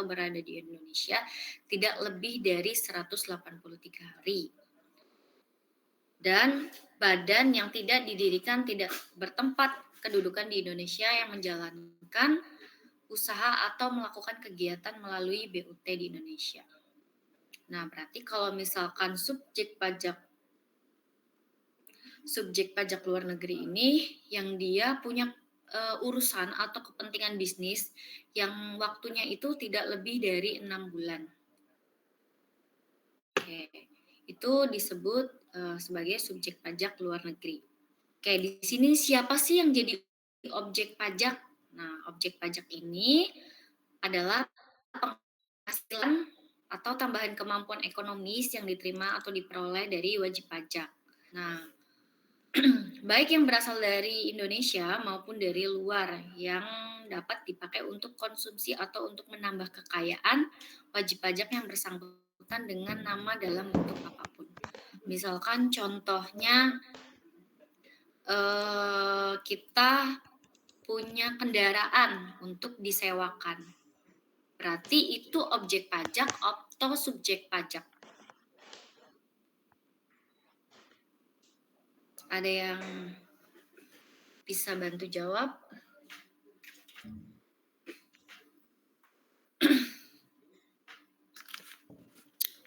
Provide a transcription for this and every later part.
atau berada di Indonesia tidak lebih dari 183 hari. Dan badan yang tidak didirikan tidak bertempat kedudukan di Indonesia yang menjalankan usaha atau melakukan kegiatan melalui BUT di Indonesia. Nah, berarti kalau misalkan subjek pajak luar negeri ini yang dia punya urusan atau kepentingan bisnis yang waktunya itu tidak lebih dari 6 bulan. Oke, itu disebut sebagai subjek pajak luar negeri. Oke, di sini siapa sih yang jadi objek pajak? Nah, objek pajak ini adalah penghasilan atau tambahan kemampuan ekonomis yang diterima atau diperoleh dari wajib pajak. Nah, baik yang berasal dari Indonesia maupun dari luar yang dapat dipakai untuk konsumsi atau untuk menambah kekayaan wajib pajak yang bersangkutan dengan nama dalam bentuk apapun. Misalkan contohnya kita punya kendaraan untuk disewakan. Berarti itu objek pajak atau subjek pajak. Ada yang bisa bantu jawab?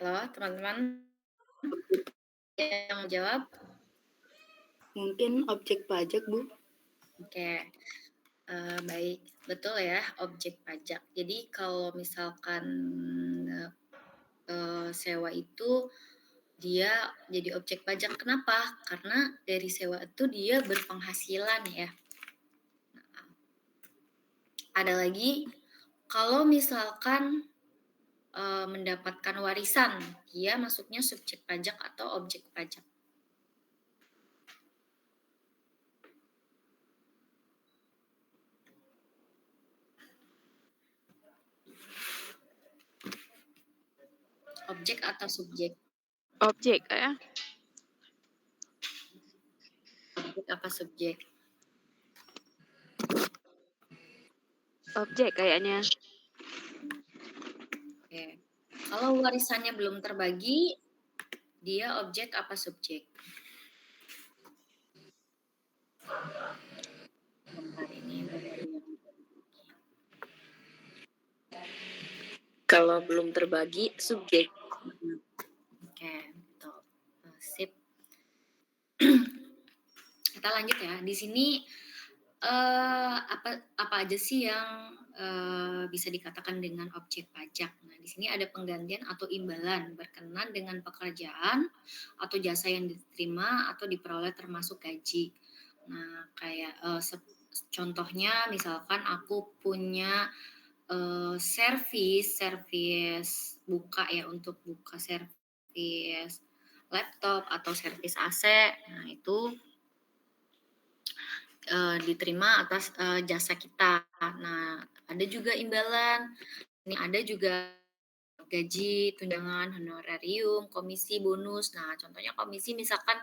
Halo, teman-teman yang jawab? Mungkin objek pajak, Bu. Oke, baik. Betul ya, objek pajak. Jadi kalau misalkan sewa itu dia jadi objek pajak. Kenapa? Karena dari sewa itu dia berpenghasilan ya. Nah, ada lagi, kalau misalkan mendapatkan warisan, dia masuknya subjek pajak atau objek pajak. Objek atau subjek? Objek ya. Objek apa subjek? Objek kayaknya. Oke. Kalau warisannya belum terbagi, dia objek apa subjek? Bentar, ini Kalau belum terbagi, subjek. Oke, betul. Sip. Kita lanjut ya. Di sini apa aja sih yang bisa dikatakan dengan objek pajak? Nah, di sini ada penggantian atau imbalan berkenan dengan pekerjaan atau jasa yang diterima atau diperoleh termasuk gaji. Nah, kayak contohnya misalkan aku punya servis buka ya, untuk buka servis laptop atau servis AC. Nah, itu diterima atas jasa kita. Nah, ada juga imbalan. Ini ada juga gaji, tunjangan, honorarium, komisi, bonus. Nah, contohnya komisi misalkan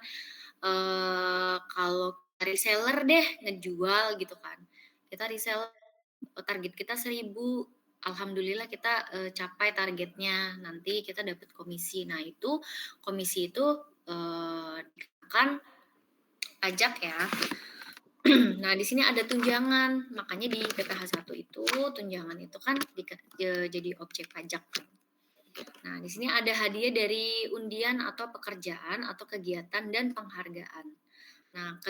kalau reseller deh ngejual gitu kan. Kita reseller, target kita 1.000, alhamdulillah kita capai targetnya. Nanti kita dapat komisi. Nah, itu komisi itu dikenakan pajak ya. Nah, di sini ada tunjangan. Makanya di PPh 1 itu tunjangan itu kan jadi objek pajak. Nah, di sini ada hadiah dari undian atau pekerjaan atau kegiatan dan penghargaan. Nah,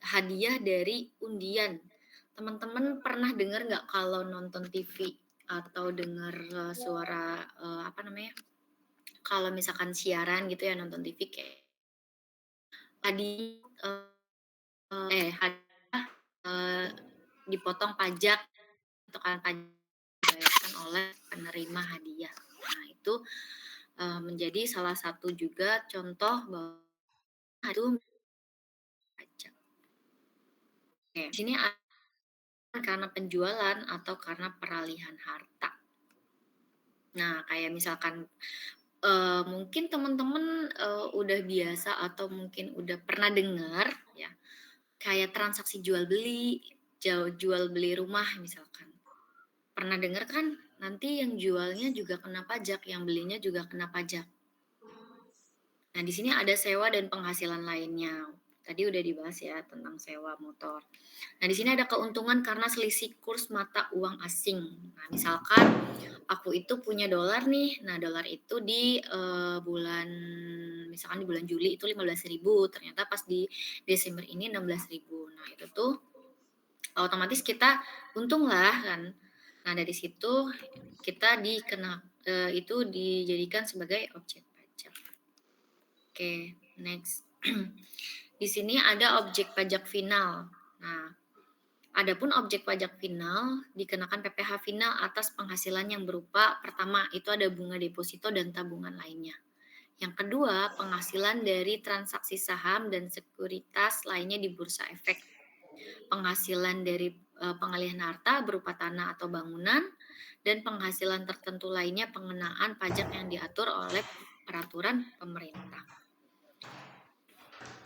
hadiah dari undian. Teman-teman pernah dengar nggak kalau nonton TV atau dengar suara kalau misalkan siaran gitu ya, nonton TV kayak hadiah dipotong pajak itu kan pajak dibayarkan oleh penerima hadiah. Nah, itu menjadi salah satu juga contoh bahwa itu pajak. Oke, di sini karena penjualan atau karena peralihan harta. Nah, kayak misalkan mungkin teman-teman udah biasa atau mungkin udah pernah dengar ya, kayak transaksi jual beli rumah misalkan. Pernah dengar kan nanti yang jualnya juga kena pajak, yang belinya juga kena pajak. Nah, di sini ada sewa dan penghasilan lainnya. Tadi udah dibahas ya tentang sewa motor. Nah, di sini ada keuntungan karena selisih kurs mata uang asing. Nah, misalkan aku itu punya dolar nih. Nah, dolar itu di bulan misalkan di bulan Juli itu 15.000, ternyata pas di Desember ini 16.000. Nah, itu tuh otomatis kita untung lah kan. Nah, dari situ kita itu dijadikan sebagai objek pajak. Oke, next. Di sini ada objek pajak final. Nah, adapun objek pajak final dikenakan PPh final atas penghasilan yang berupa pertama itu ada bunga deposito dan tabungan lainnya. Yang kedua, penghasilan dari transaksi saham dan sekuritas lainnya di bursa efek. Penghasilan dari pengalihan harta berupa tanah atau bangunan dan penghasilan tertentu lainnya pengenaan pajak yang diatur oleh peraturan pemerintah.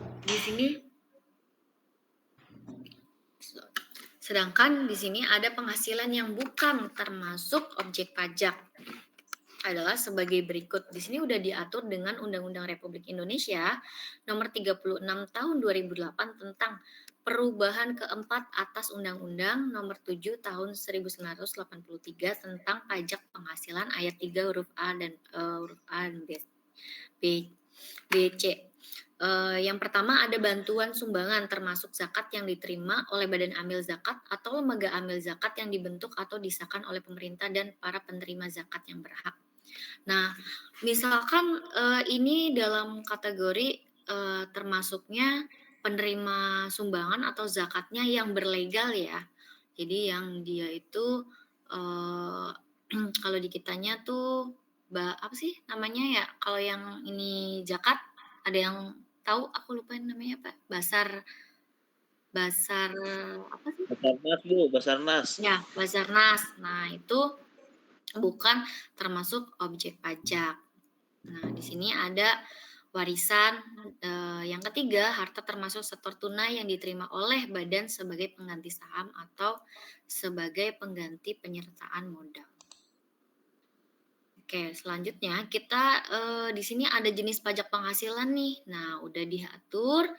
Di sini sedangkan di sini ada penghasilan yang bukan termasuk objek pajak adalah sebagai berikut. Di sini udah diatur dengan Undang-Undang Republik Indonesia Nomor 36 Tahun 2008 tentang perubahan keempat atas Undang-Undang Nomor 7 Tahun 1983 tentang pajak penghasilan ayat 3 huruf A dan B, B, C. Yang pertama ada bantuan sumbangan termasuk zakat yang diterima oleh Badan Amil Zakat atau lembaga amil zakat yang dibentuk atau disahkan oleh pemerintah dan para penerima zakat yang berhak. Nah, misalkan ini dalam kategori termasuknya penerima sumbangan atau zakatnya yang berlegal ya. Jadi yang dia itu kalau di kitanya tuh apa sih namanya ya? Kalau yang ini zakat ada yang tahu? Aku lupa namanya apa? Basar apa sih? Basarnas Bu, Basarnas. Ya, Basarnas. Nah, itu bukan termasuk objek pajak. Nah, di sini ada warisan. Yang ketiga, harta termasuk setor tunai yang diterima oleh badan sebagai pengganti saham atau sebagai pengganti penyertaan modal. Oke, selanjutnya kita di sini ada jenis pajak penghasilan nih. Nah, udah diatur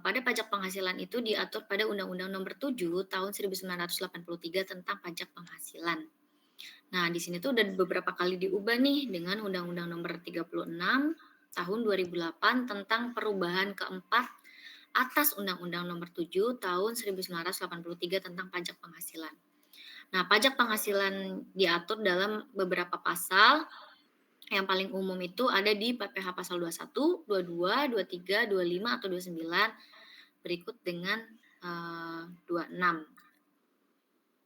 pada pajak penghasilan itu diatur pada Undang-Undang Nomor 7 Tahun 1983 tentang pajak penghasilan. Nah, di sini tuh udah beberapa kali diubah nih dengan Undang-Undang Nomor 36 Tahun 2008 tentang perubahan keempat atas Undang-Undang Nomor 7 Tahun 1983 tentang pajak penghasilan. Nah, pajak penghasilan diatur dalam beberapa pasal. Yang paling umum itu ada di PPh pasal 21, 22, 23, 25 atau 29 berikut dengan 26.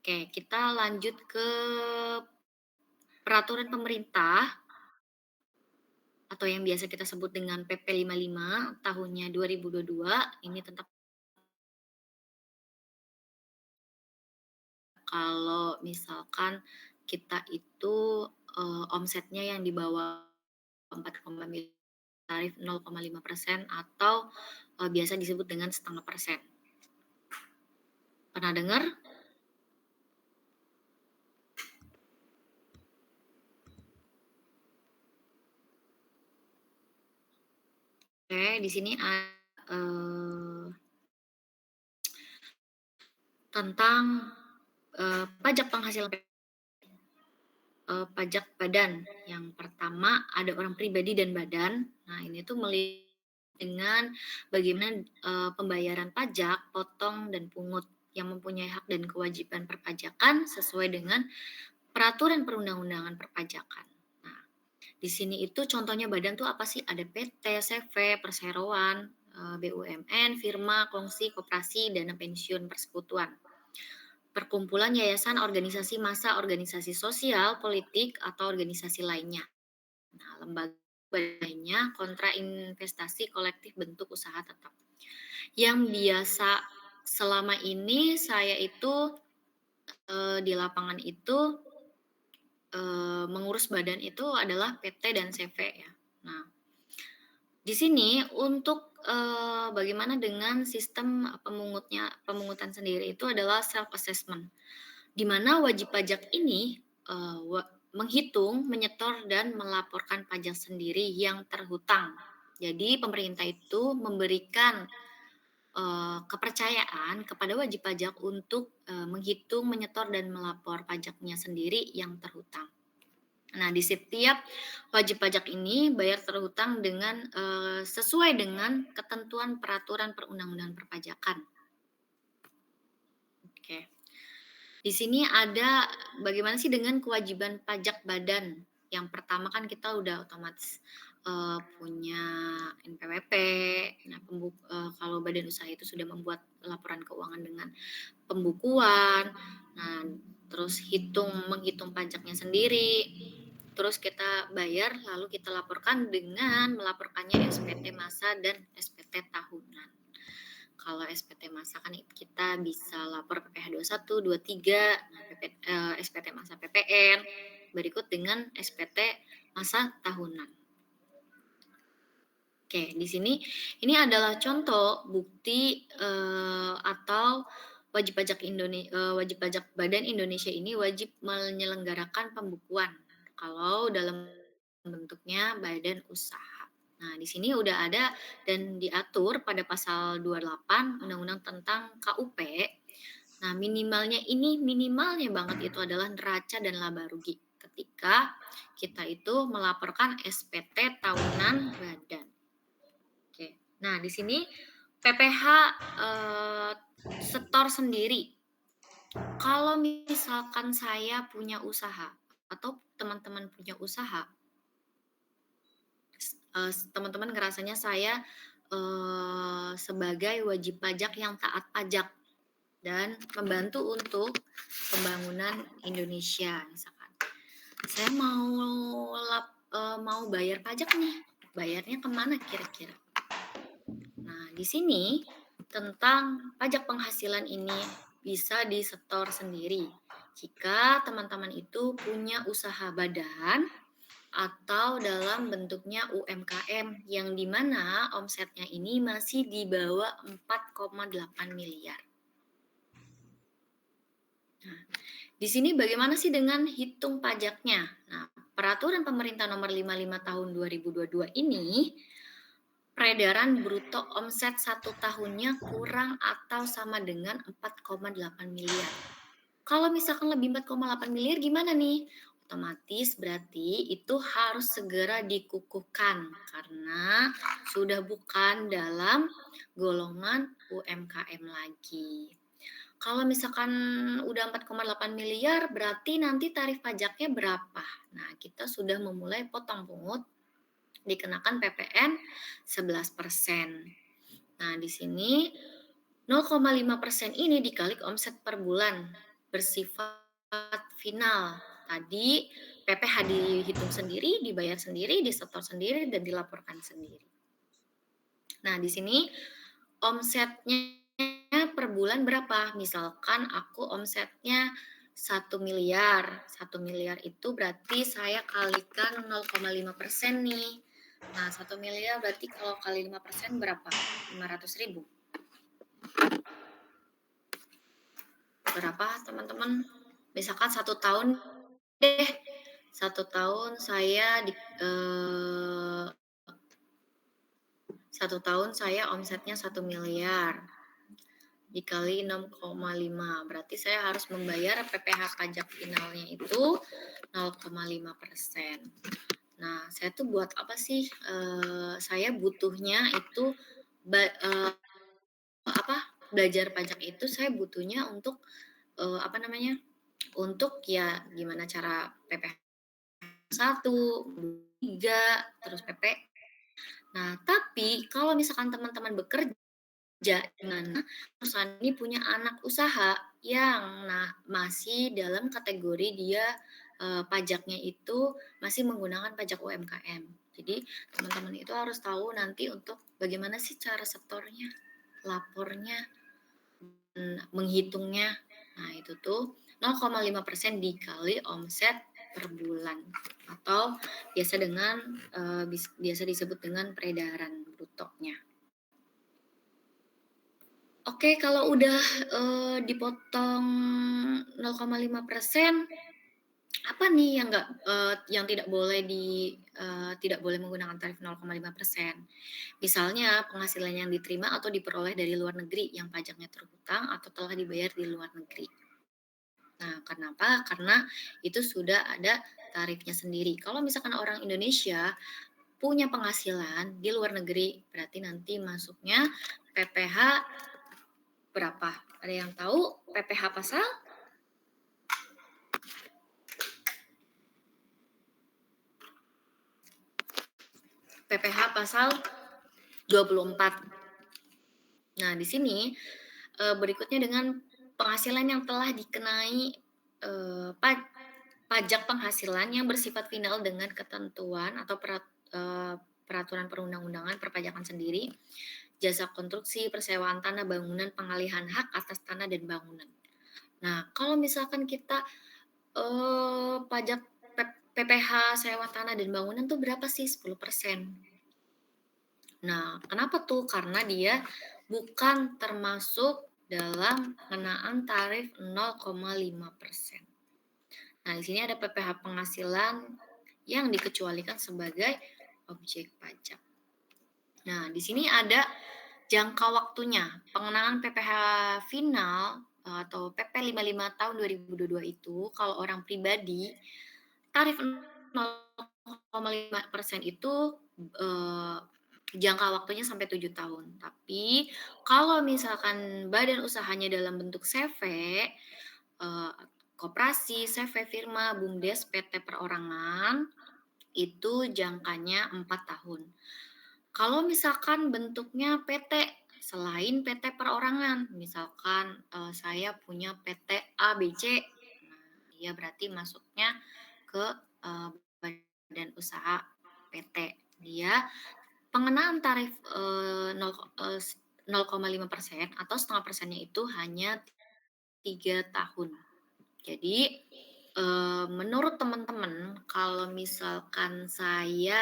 Oke, kita lanjut ke peraturan pemerintah atau yang biasa kita sebut dengan PP 55 tahunnya 2022 ini tentang kalau misalkan kita itu omsetnya yang di bawah 4, tarif 0,5% atau biasa disebut dengan 0,5%. Pernah dengar? Oke, di sini tentang pajak penghasilan pajak badan. Yang pertama ada orang pribadi dan badan. Nah, ini tuh dengan bagaimana pembayaran pajak, potong dan pungut yang mempunyai hak dan kewajiban perpajakan sesuai dengan peraturan perundang-undangan perpajakan. Nah, di sini itu contohnya badan tuh apa sih? Ada PT, CV, perseroan, BUMN, firma, kongsi, koperasi, dana pensiun, persekutuan. Perkumpulan, yayasan, organisasi massa, organisasi sosial, politik, atau organisasi lainnya. Nah, lembaga lainnya kontra investasi kolektif bentuk usaha tetap. Yang biasa selama ini saya itu di lapangan itu mengurus badan itu adalah PT dan CV ya. Nah, di sini untuk bagaimana dengan sistem pemungutan sendiri itu adalah self assessment, di mana wajib pajak ini menghitung, menyetor, dan melaporkan pajak sendiri yang terhutang. Jadi pemerintah itu memberikan, kepercayaan kepada wajib pajak untuk, menghitung, menyetor, dan melapor pajaknya sendiri yang terhutang. Nah, di setiap wajib pajak ini bayar terhutang dengan, sesuai dengan ketentuan peraturan perundang-undangan perpajakan. Oke. Di sini ada bagaimana sih dengan kewajiban pajak badan. Yang pertama kan kita udah otomatis, punya NPWP. Nah, kalau badan usaha itu sudah membuat laporan keuangan dengan pembukuan. Nah, terus menghitung pajaknya sendiri. Terus kita bayar, lalu kita laporkan dengan melaporkannya SPT masa dan SPT tahunan. Kalau SPT masa kan kita bisa lapor PPh 21, 23, nah SPT masa PPN, berikut dengan SPT masa tahunan. Oke, di sini ini adalah contoh bukti, atau wajib pajak Badan Indonesia ini wajib menyelenggarakan pembukuan kalau dalam bentuknya badan usaha. Nah, di sini udah ada dan diatur pada pasal 28 Undang-Undang tentang KUP. Nah, minimalnya banget itu adalah neraca dan laba rugi ketika kita itu melaporkan SPT tahunan badan. Oke. Nah, di sini PPh, setor sendiri. Kalau misalkan saya punya usaha atau teman-teman punya usaha, teman-teman ngerasanya saya, sebagai wajib pajak yang taat pajak dan membantu untuk pembangunan Indonesia misalkan. Saya mau bayar pajak nih, bayarnya kemana kira-kira? Nah, di sini tentang pajak penghasilan ini bisa disetor sendiri jika teman-teman itu punya usaha badan atau dalam bentuknya UMKM yang di mana omsetnya ini masih di bawah 4,8 miliar. Nah, di sini bagaimana sih dengan hitung pajaknya? Nah, Peraturan Pemerintah Nomor 55 Tahun 2022 ini, peredaran bruto omset 1 tahunnya kurang atau sama dengan 4,8 miliar. Kalau misalkan lebih 4,8 miliar gimana nih? Otomatis berarti itu harus segera dikukuhkan karena sudah bukan dalam golongan UMKM lagi. Kalau misalkan udah 4,8 miliar berarti nanti tarif pajaknya berapa? Nah, kita sudah memulai potong pungut, dikenakan PPN 11%. Nah, di sini 0,5% ini dikali omset per bulan bersifat final. Tadi PPh dihitung sendiri, dibayar sendiri, disetor sendiri, dan dilaporkan sendiri. Nah, di sini omsetnya per bulan berapa? Misalkan aku omsetnya 1 miliar. 1 miliar itu berarti saya kalikan 0,5% nih. Nah, 1 miliar berarti kalau kali 5% berapa? 500.000. Berapa teman-teman? Misalkan 1 tahun deh. 1 tahun saya 1 tahun saya omsetnya 1 miliar dikali 6,5 berarti saya harus membayar PPh pajak finalnya itu 0,5%. Nah, saya tuh buat apa sih? Saya butuhnya itu belajar pajak itu saya butuhnya untuk untuk ya gimana cara PPh 1, 3, terus PP. Nah, tapi kalau misalkan teman-teman bekerja di mana perusahaan ini punya anak usaha yang masih dalam kategori dia, pajaknya itu masih menggunakan pajak UMKM. Jadi teman-teman itu harus tahu nanti untuk bagaimana sih cara setornya, lapornya, menghitungnya. Nah, itu tuh 0,5% dikali omset per bulan atau biasa disebut dengan peredaran brutonya. Oke, kalau udah, dipotong 0,5%, Apa nih yang nggak yang tidak boleh menggunakan tarif 0,5%? Misalnya penghasilan yang diterima atau diperoleh dari luar negeri yang pajaknya terhutang atau telah dibayar di luar negeri. Nah, kenapa? Karena itu sudah ada tarifnya sendiri. Kalau misalkan orang Indonesia punya penghasilan di luar negeri, berarti nanti masuknya PPh berapa? Ada yang tahu PPh pasal? PPh pasal 24. Nah, di sini berikutnya dengan penghasilan yang telah dikenai pajak penghasilan yang bersifat final dengan ketentuan atau peraturan perundang-undangan perpajakan sendiri, jasa konstruksi, persewaan tanah, bangunan, pengalihan hak atas tanah dan bangunan. Nah, kalau misalkan kita pajak PPh sewa tanah dan bangunan tuh berapa sih? 10%. Nah, kenapa tuh? Karena dia bukan termasuk dalam pengenaan tarif 0,5%. Nah, di sini ada PPh penghasilan yang dikecualikan sebagai objek pajak. Nah, di sini ada jangka waktunya. Pengenaan PPh final atau PP 55 tahun 2022 itu kalau orang pribadi tarif 0,5% itu jangka waktunya sampai 7 tahun. Tapi kalau misalkan badan usahanya dalam bentuk CV, koperasi, CV, firma, BUMDes, PT perorangan, itu jangkanya 4 tahun. Kalau misalkan bentuknya PT, selain PT perorangan, misalkan saya punya PT ABC, nah dia berarti masuknya ke badan usaha PT. Dia pengenaan tarif 0,5% atau setengah persennya itu hanya 3 tahun. Jadi menurut teman-teman kalau misalkan saya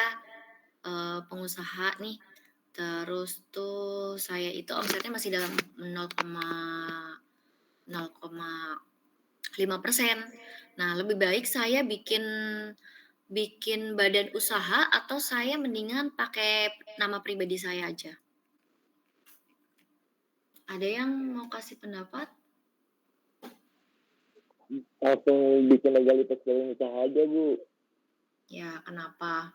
pengusaha nih, terus tuh saya itu omsetnya masih dalam 0,5%. Nah, lebih baik saya bikin bikin badan usaha atau saya mendingan pakai nama pribadi saya aja? Ada yang mau kasih pendapat? Langsung bikin legalitas badan usaha aja, Bu. Ya, kenapa?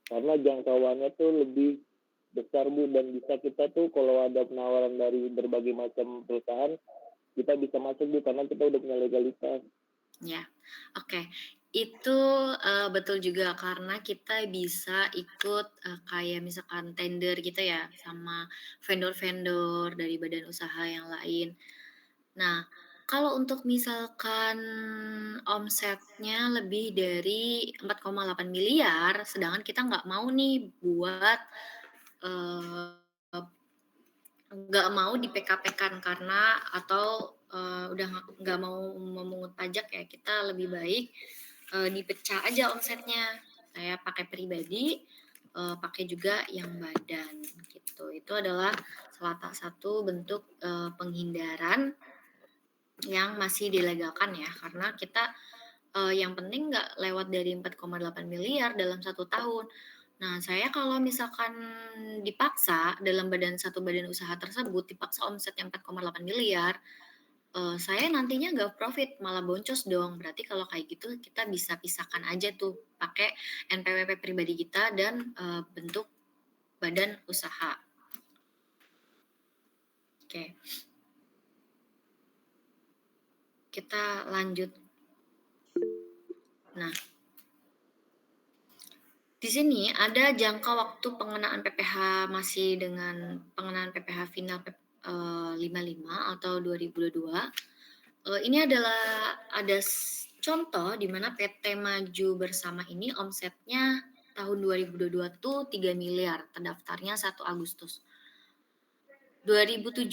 Karena jangkauannya tuh lebih besar, Bu, dan bisa kita tuh kalau ada penawaran dari berbagai macam perusahaan, kita bisa masuk, Bu, karena kita udah punya legalitas. Ya, oke. Itu betul juga karena kita bisa ikut kayak misalkan tender gitu ya sama vendor-vendor dari badan usaha yang lain. Nah, kalau untuk misalkan omsetnya lebih dari 4,8 miliar, sedangkan kita nggak mau nih buat nggak mau di PKP-kan karena atau udah nggak mau memungut pajak ya, kita lebih baik dipecah aja omsetnya. Saya pakai pribadi, pakai juga yang badan gitu. Itu adalah salah satu bentuk penghindaran yang masih dilegalkan ya, karena kita yang penting nggak lewat dari 4,8 miliar dalam 1 tahun. Nah, saya kalau misalkan dipaksa dalam satu badan usaha tersebut dipaksa omsetnya 4,8 miliar, saya nantinya nggak profit, malah boncos dong. Berarti kalau kayak gitu kita bisa pisahkan aja tuh, pakai NPWP pribadi kita dan bentuk badan usaha. Oke. Kita lanjut. Nah, di sini ada jangka waktu pengenaan PPh masih dengan pengenaan PPh final 55 atau 2022. Ini adalah ada contoh di mana PT Maju Bersama ini omsetnya tahun 2022 tuh 3 miliar, terdaftarnya 1 Agustus 2017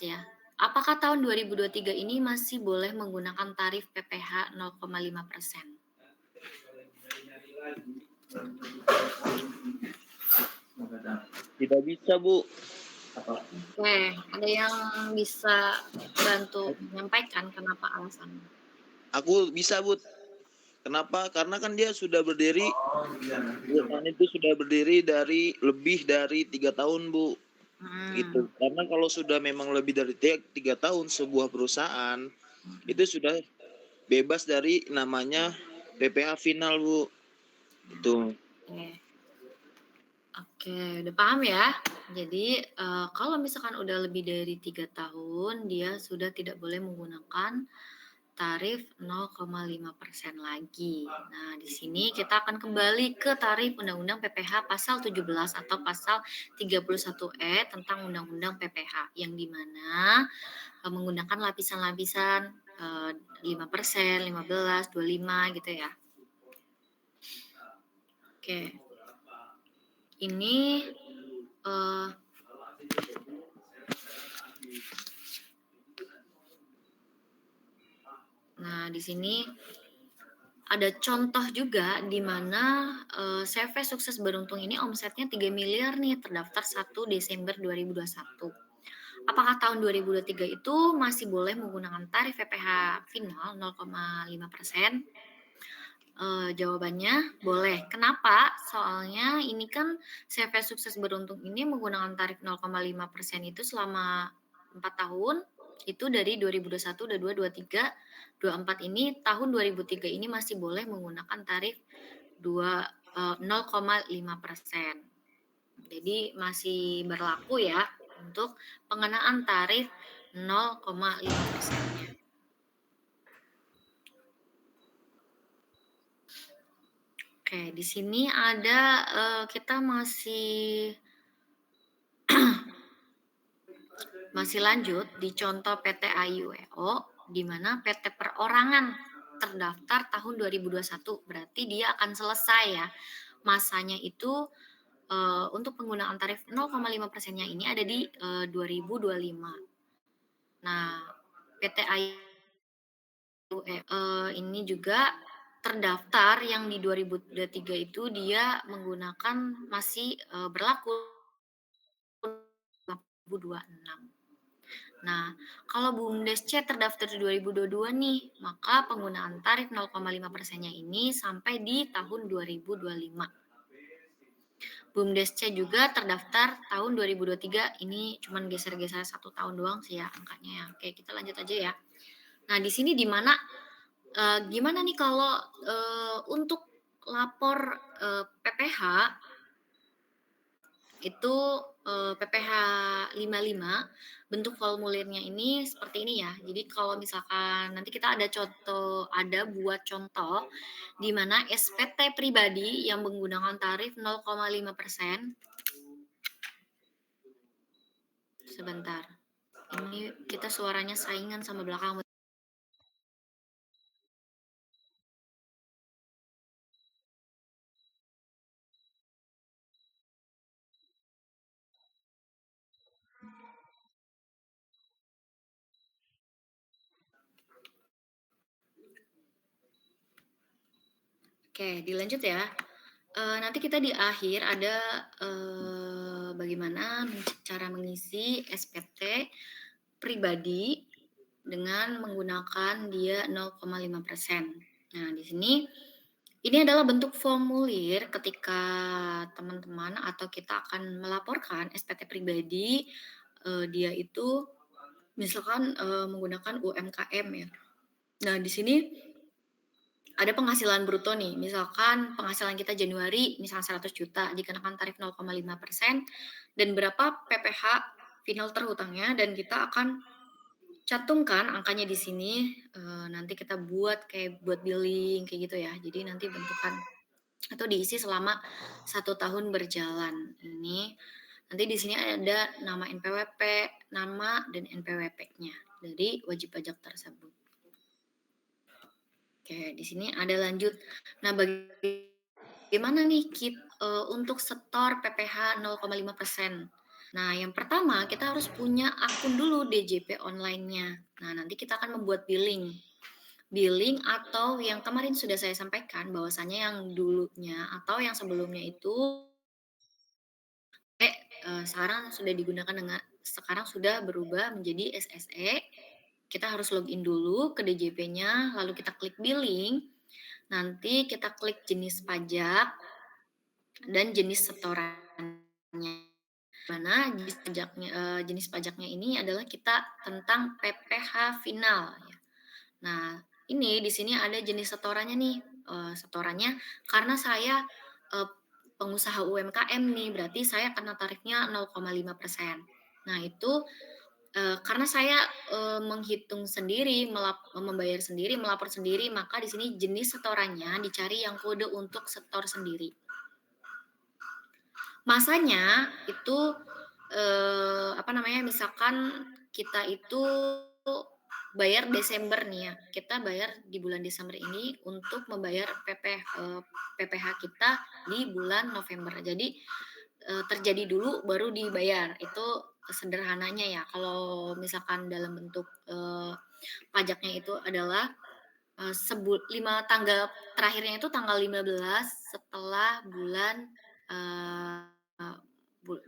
ya. Apakah tahun 2023 ini masih boleh menggunakan tarif PPh 0,5%? Tidak bisa, Bu. Oke, ada yang bisa bantu menyampaikan kenapa alasannya? Aku bisa, Bud. Kenapa? Karena kan dia sudah berdiri, perusahaan itu sudah berdiri dari lebih dari 3 tahun, Bu. Gitu. Karena kalau sudah memang lebih dari 3 tahun sebuah perusahaan, itu sudah bebas dari namanya PPh final, Bu. Itu. Oke. Oke, udah paham ya. Jadi, kalau misalkan udah lebih dari 3 tahun, dia sudah tidak boleh menggunakan tarif 0,5% lagi. Nah, di sini kita akan kembali ke tarif Undang-Undang PPh pasal 17 atau pasal 31E tentang Undang-Undang PPh, yang di mana menggunakan lapisan-lapisan 5%, 15, 25 gitu ya. Oke. Ini nah, di sini ada contoh juga di mana CV Sukses Beruntung ini omsetnya 3 miliar nih, terdaftar 1 Desember 2021. Apakah tahun 2023 itu masih boleh menggunakan tarif PPh final 0,5%? Jawabannya boleh. Kenapa? Soalnya ini kan CV Sukses Beruntung ini menggunakan tarif 0,5% itu selama 4 tahun, itu dari 2021, 22, 23, 24 ini, tahun 2003 ini masih boleh menggunakan tarif 0,5%. Jadi masih berlaku ya untuk pengenaan tarif 0,5%-nya. Oke, di sini ada kita masih lanjut di contoh PT AIWO, di mana PT perorangan terdaftar tahun 2021. Berarti dia akan selesai ya. Masanya itu untuk penggunaan tarif 0,5%-nya ini ada di 2025. Nah, PT AIWO ini juga terdaftar yang di 2023 itu dia menggunakan masih berlaku 2026. Nah, kalau BUMDes C terdaftar di 2022 nih, maka penggunaan tarif 0,5%-nya ini sampai di tahun 2025. BUMDes C juga terdaftar tahun 2023, ini cuman geser-geser 1 tahun doang sih ya angkanya ya. Oke, kita lanjut aja ya. Nah, di sini di mana gimana nih kalau untuk lapor PPh itu PPh 55 bentuk formulirnya ini seperti ini ya. Jadi kalau misalkan nanti kita ada buat contoh di mana SPT pribadi yang menggunakan tarif 0,5%. Sebentar. Ini kita suaranya saingan sama belakang. Oke, dilanjut ya. Nanti kita di akhir ada bagaimana cara mengisi SPT pribadi dengan menggunakan dia 0,5%. Nah, di sini ini adalah bentuk formulir ketika teman-teman atau kita akan melaporkan SPT pribadi, dia itu misalkan menggunakan UMKM ya. Nah, di sini ada penghasilan bruto nih, misalkan penghasilan kita Januari misalkan 100 juta, dikenakan tarif 0,5% dan berapa PPh final terhutangnya, dan kita akan cantumkan angkanya di sini, nanti kita buat billing kayak gitu ya. Jadi nanti bentukan atau diisi selama 1 tahun berjalan. Ini nanti di sini ada nama NPWP, nama dan NPWP-nya dari wajib pajak tersebut. Oke, di sini ada lanjut. Nah, bagaimana nih untuk setor PPh 0,5%? Nah, yang pertama kita harus punya akun dulu DJP online-nya. Nah, nanti kita akan membuat billing. Billing atau yang kemarin sudah saya sampaikan bahwasanya yang dulunya atau yang sebelumnya itu sekarang sudah berubah menjadi SSE. kita harus login dulu ke DJP-nya, lalu kita klik billing, nanti kita klik jenis pajak dan jenis setorannya. Mana jenis pajaknya ini adalah kita tentang PPh final ya. Nah, ini di sini ada jenis setorannya nih, setorannya karena saya, eee, pengusaha UMKM nih, berarti saya kena tarifnya 0,5%. Nah itu, karena saya, menghitung sendiri, membayar sendiri, melapor sendiri, maka di sini jenis setorannya dicari yang kode untuk setor sendiri. Masanya itu, misalkan kita itu bayar Desember nih ya, kita bayar di bulan Desember ini untuk membayar PPh kita di bulan November. Jadi, terjadi dulu baru dibayar, itu sederhananya ya. Kalau misalkan dalam bentuk, pajaknya itu adalah, 5 tanggal terakhirnya itu tanggal 15 setelah bulan, eee,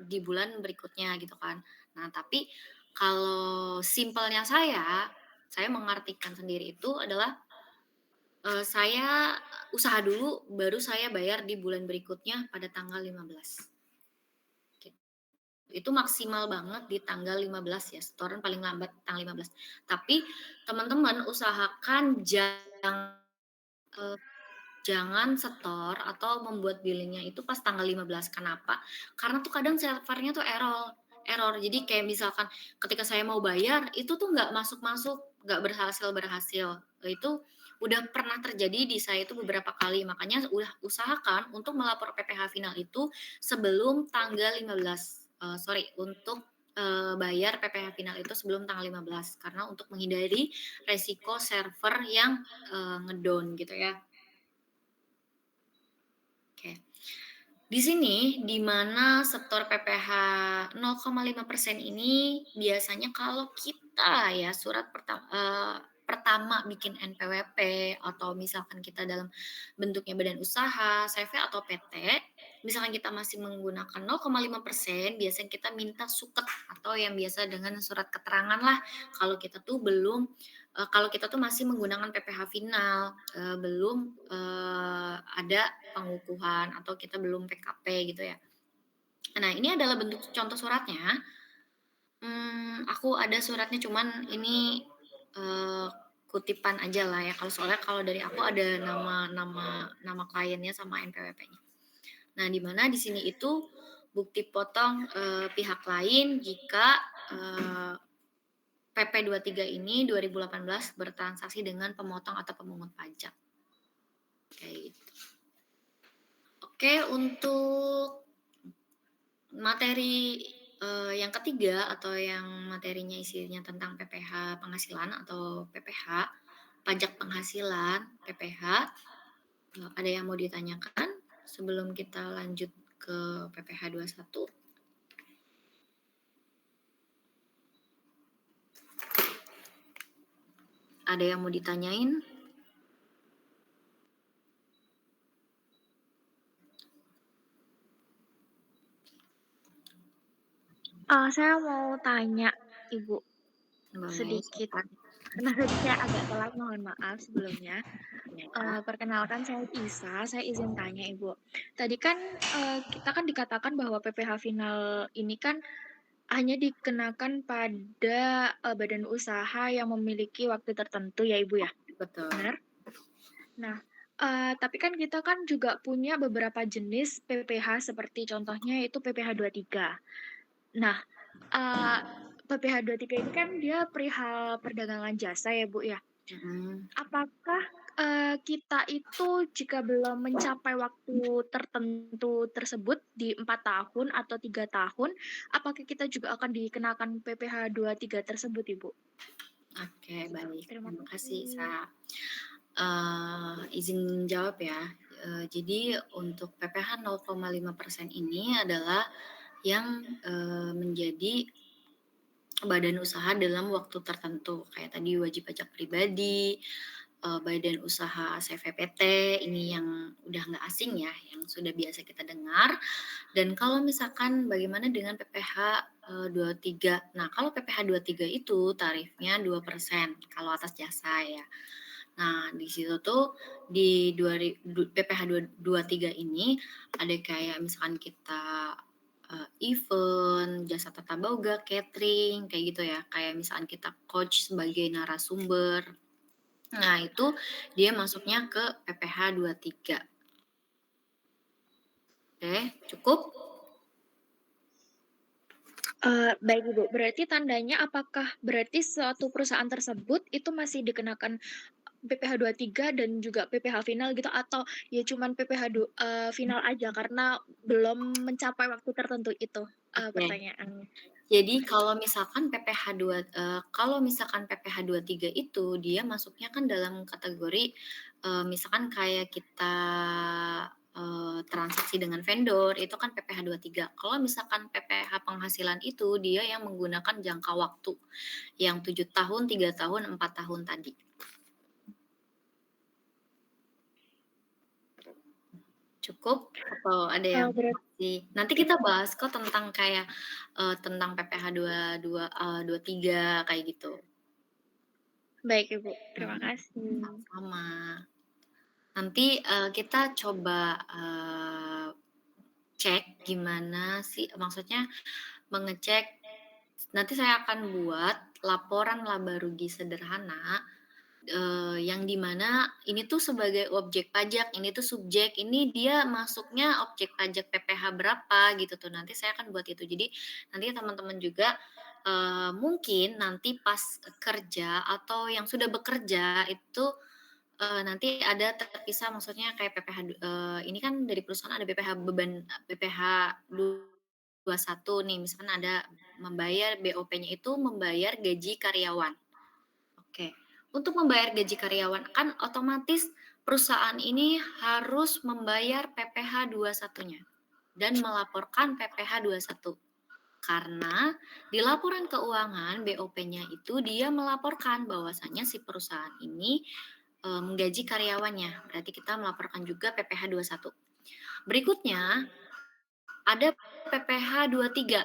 di bulan berikutnya gitu kan. Nah, tapi kalau simpelnya saya mengartikan sendiri itu adalah, saya usaha dulu baru saya bayar di bulan berikutnya pada tanggal 15, gitu. Itu maksimal banget di tanggal 15 ya, setoran paling lambat tanggal 15. Tapi teman-teman usahakan jangan setor atau membuat billingnya itu pas tanggal 15. Kenapa? Karena tuh kadang servernya tuh error. Jadi kayak misalkan ketika saya mau bayar, itu tuh nggak masuk-masuk, nggak berhasil-berhasil. Itu udah pernah terjadi di saya itu beberapa kali, makanya udah usahakan untuk melapor PPh final itu sebelum tanggal 15, untuk, bayar PPh final itu sebelum tanggal 15, karena untuk menghindari resiko server yang, nge-down gitu ya. Oke. Di sini, di mana setor PPh 0,5% ini biasanya kalau kita ya pertama bikin NPWP atau misalkan kita dalam bentuknya badan usaha, CV atau PT, misalkan kita masih menggunakan 0,5%, biasanya kita minta suket atau yang biasa dengan surat keterangan lah kalau kita tuh belum kalau kita tuh masih menggunakan PPh final, belum, ada pengukuhan atau kita belum PKP gitu ya. Nah, ini adalah bentuk contoh suratnya. Aku ada suratnya cuman ini, kutipan aja lah ya, soalnya kalau dari aku ada nama kliennya sama NPWP-nya. Nah, di mana di sini itu bukti potong, pihak lain jika, PP 23 ini 2018 bertransaksi dengan pemotong atau pemungut pajak. Kayak gitu. Oke, untuk materi, yang ketiga atau yang materinya isinya tentang PPh penghasilan atau PPh, pajak penghasilan, PPh, ada yang mau ditanyakan sebelum kita lanjut ke PPh 21? Ada yang mau ditanyain? Saya mau tanya Ibu Boleh, sedikit, silakan. karena tadi saya agak telat, mohon maaf sebelumnya. Ya. Perkenalkan saya Isa, saya izin tanya Ibu. Tadi kan kita kan dikatakan bahwa PPh final ini kan hanya dikenakan pada badan usaha yang memiliki waktu tertentu ya Ibu ya, Betul. benar? Nah, tapi kan kita kan juga punya beberapa jenis PPh seperti contohnya itu PPh 23. Nah, PPh 23 ini kan dia perihal perdagangan jasa ya Bu ya. Apakah, kita itu jika belum mencapai waktu tertentu tersebut di 4 tahun atau 3 tahun, apakah kita juga akan dikenakan PPh 23 tersebut Ibu? Oke, baik. Terima Terima kasih, kasih. Sa. Izin jawab ya. Jadi untuk PPh 0,5% ini adalah yang, menjadi badan usaha dalam waktu tertentu, kayak tadi wajib pajak pribadi, badan usaha CVPT, ini yang udah nggak asing ya, yang sudah biasa kita dengar. Dan kalau misalkan bagaimana dengan PPh 23. Nah, kalau PPh 23 itu tarifnya 2% kalau atas jasa ya. Nah, di situ tuh di PPh 23 ini ada kayak misalkan kita event, jasa tata boga, catering, kayak gitu ya. Kayak misalkan kita coach sebagai narasumber. Nah, itu dia masuknya ke PPh 23. Oke, cukup? Baik Ibu, berarti tandanya apakah berarti suatu perusahaan tersebut itu masih dikenakan PPh 23 dan juga PPh final gitu atau ya cuman final aja karena belum mencapai waktu tertentu itu, Oke. pertanyaannya. Jadi kalau misalkan kalau misalkan PPh 23 itu dia masuknya kan dalam kategori, misalkan kayak kita, transaksi dengan vendor itu kan PPh 23. Kalau misalkan PPh penghasilan itu dia yang menggunakan jangka waktu yang 7 tahun, 3 tahun, 4 tahun tadi. Cukup atau ada yang masih? Nanti kita bahas kok tentang kayak, tentang PPh 23 kayak gitu. Baik Ibu, terima kasih. Sama. Nanti, kita coba, cek gimana sih maksudnya mengecek nanti saya akan buat laporan laba rugi sederhana, yang di mana ini tuh sebagai objek pajak, ini tuh subjek, ini dia masuknya objek pajak PPh berapa gitu tuh, nanti saya akan buat itu. Jadi nanti teman-teman juga, mungkin nanti pas kerja atau yang sudah bekerja itu, nanti ada terpisah maksudnya kayak ini kan dari perusahaan ada PPh 21 nih, misalkan ada membayar BOP-nya itu membayar gaji karyawan. Oke, untuk membayar gaji karyawan kan otomatis perusahaan ini harus membayar PPh 21-nya dan melaporkan PPh 21. Karena di laporan keuangan BOP-nya itu dia melaporkan bahwasanya si perusahaan ini, menggaji karyawannya, berarti kita melaporkan juga PPh 21. Berikutnya ada PPh 23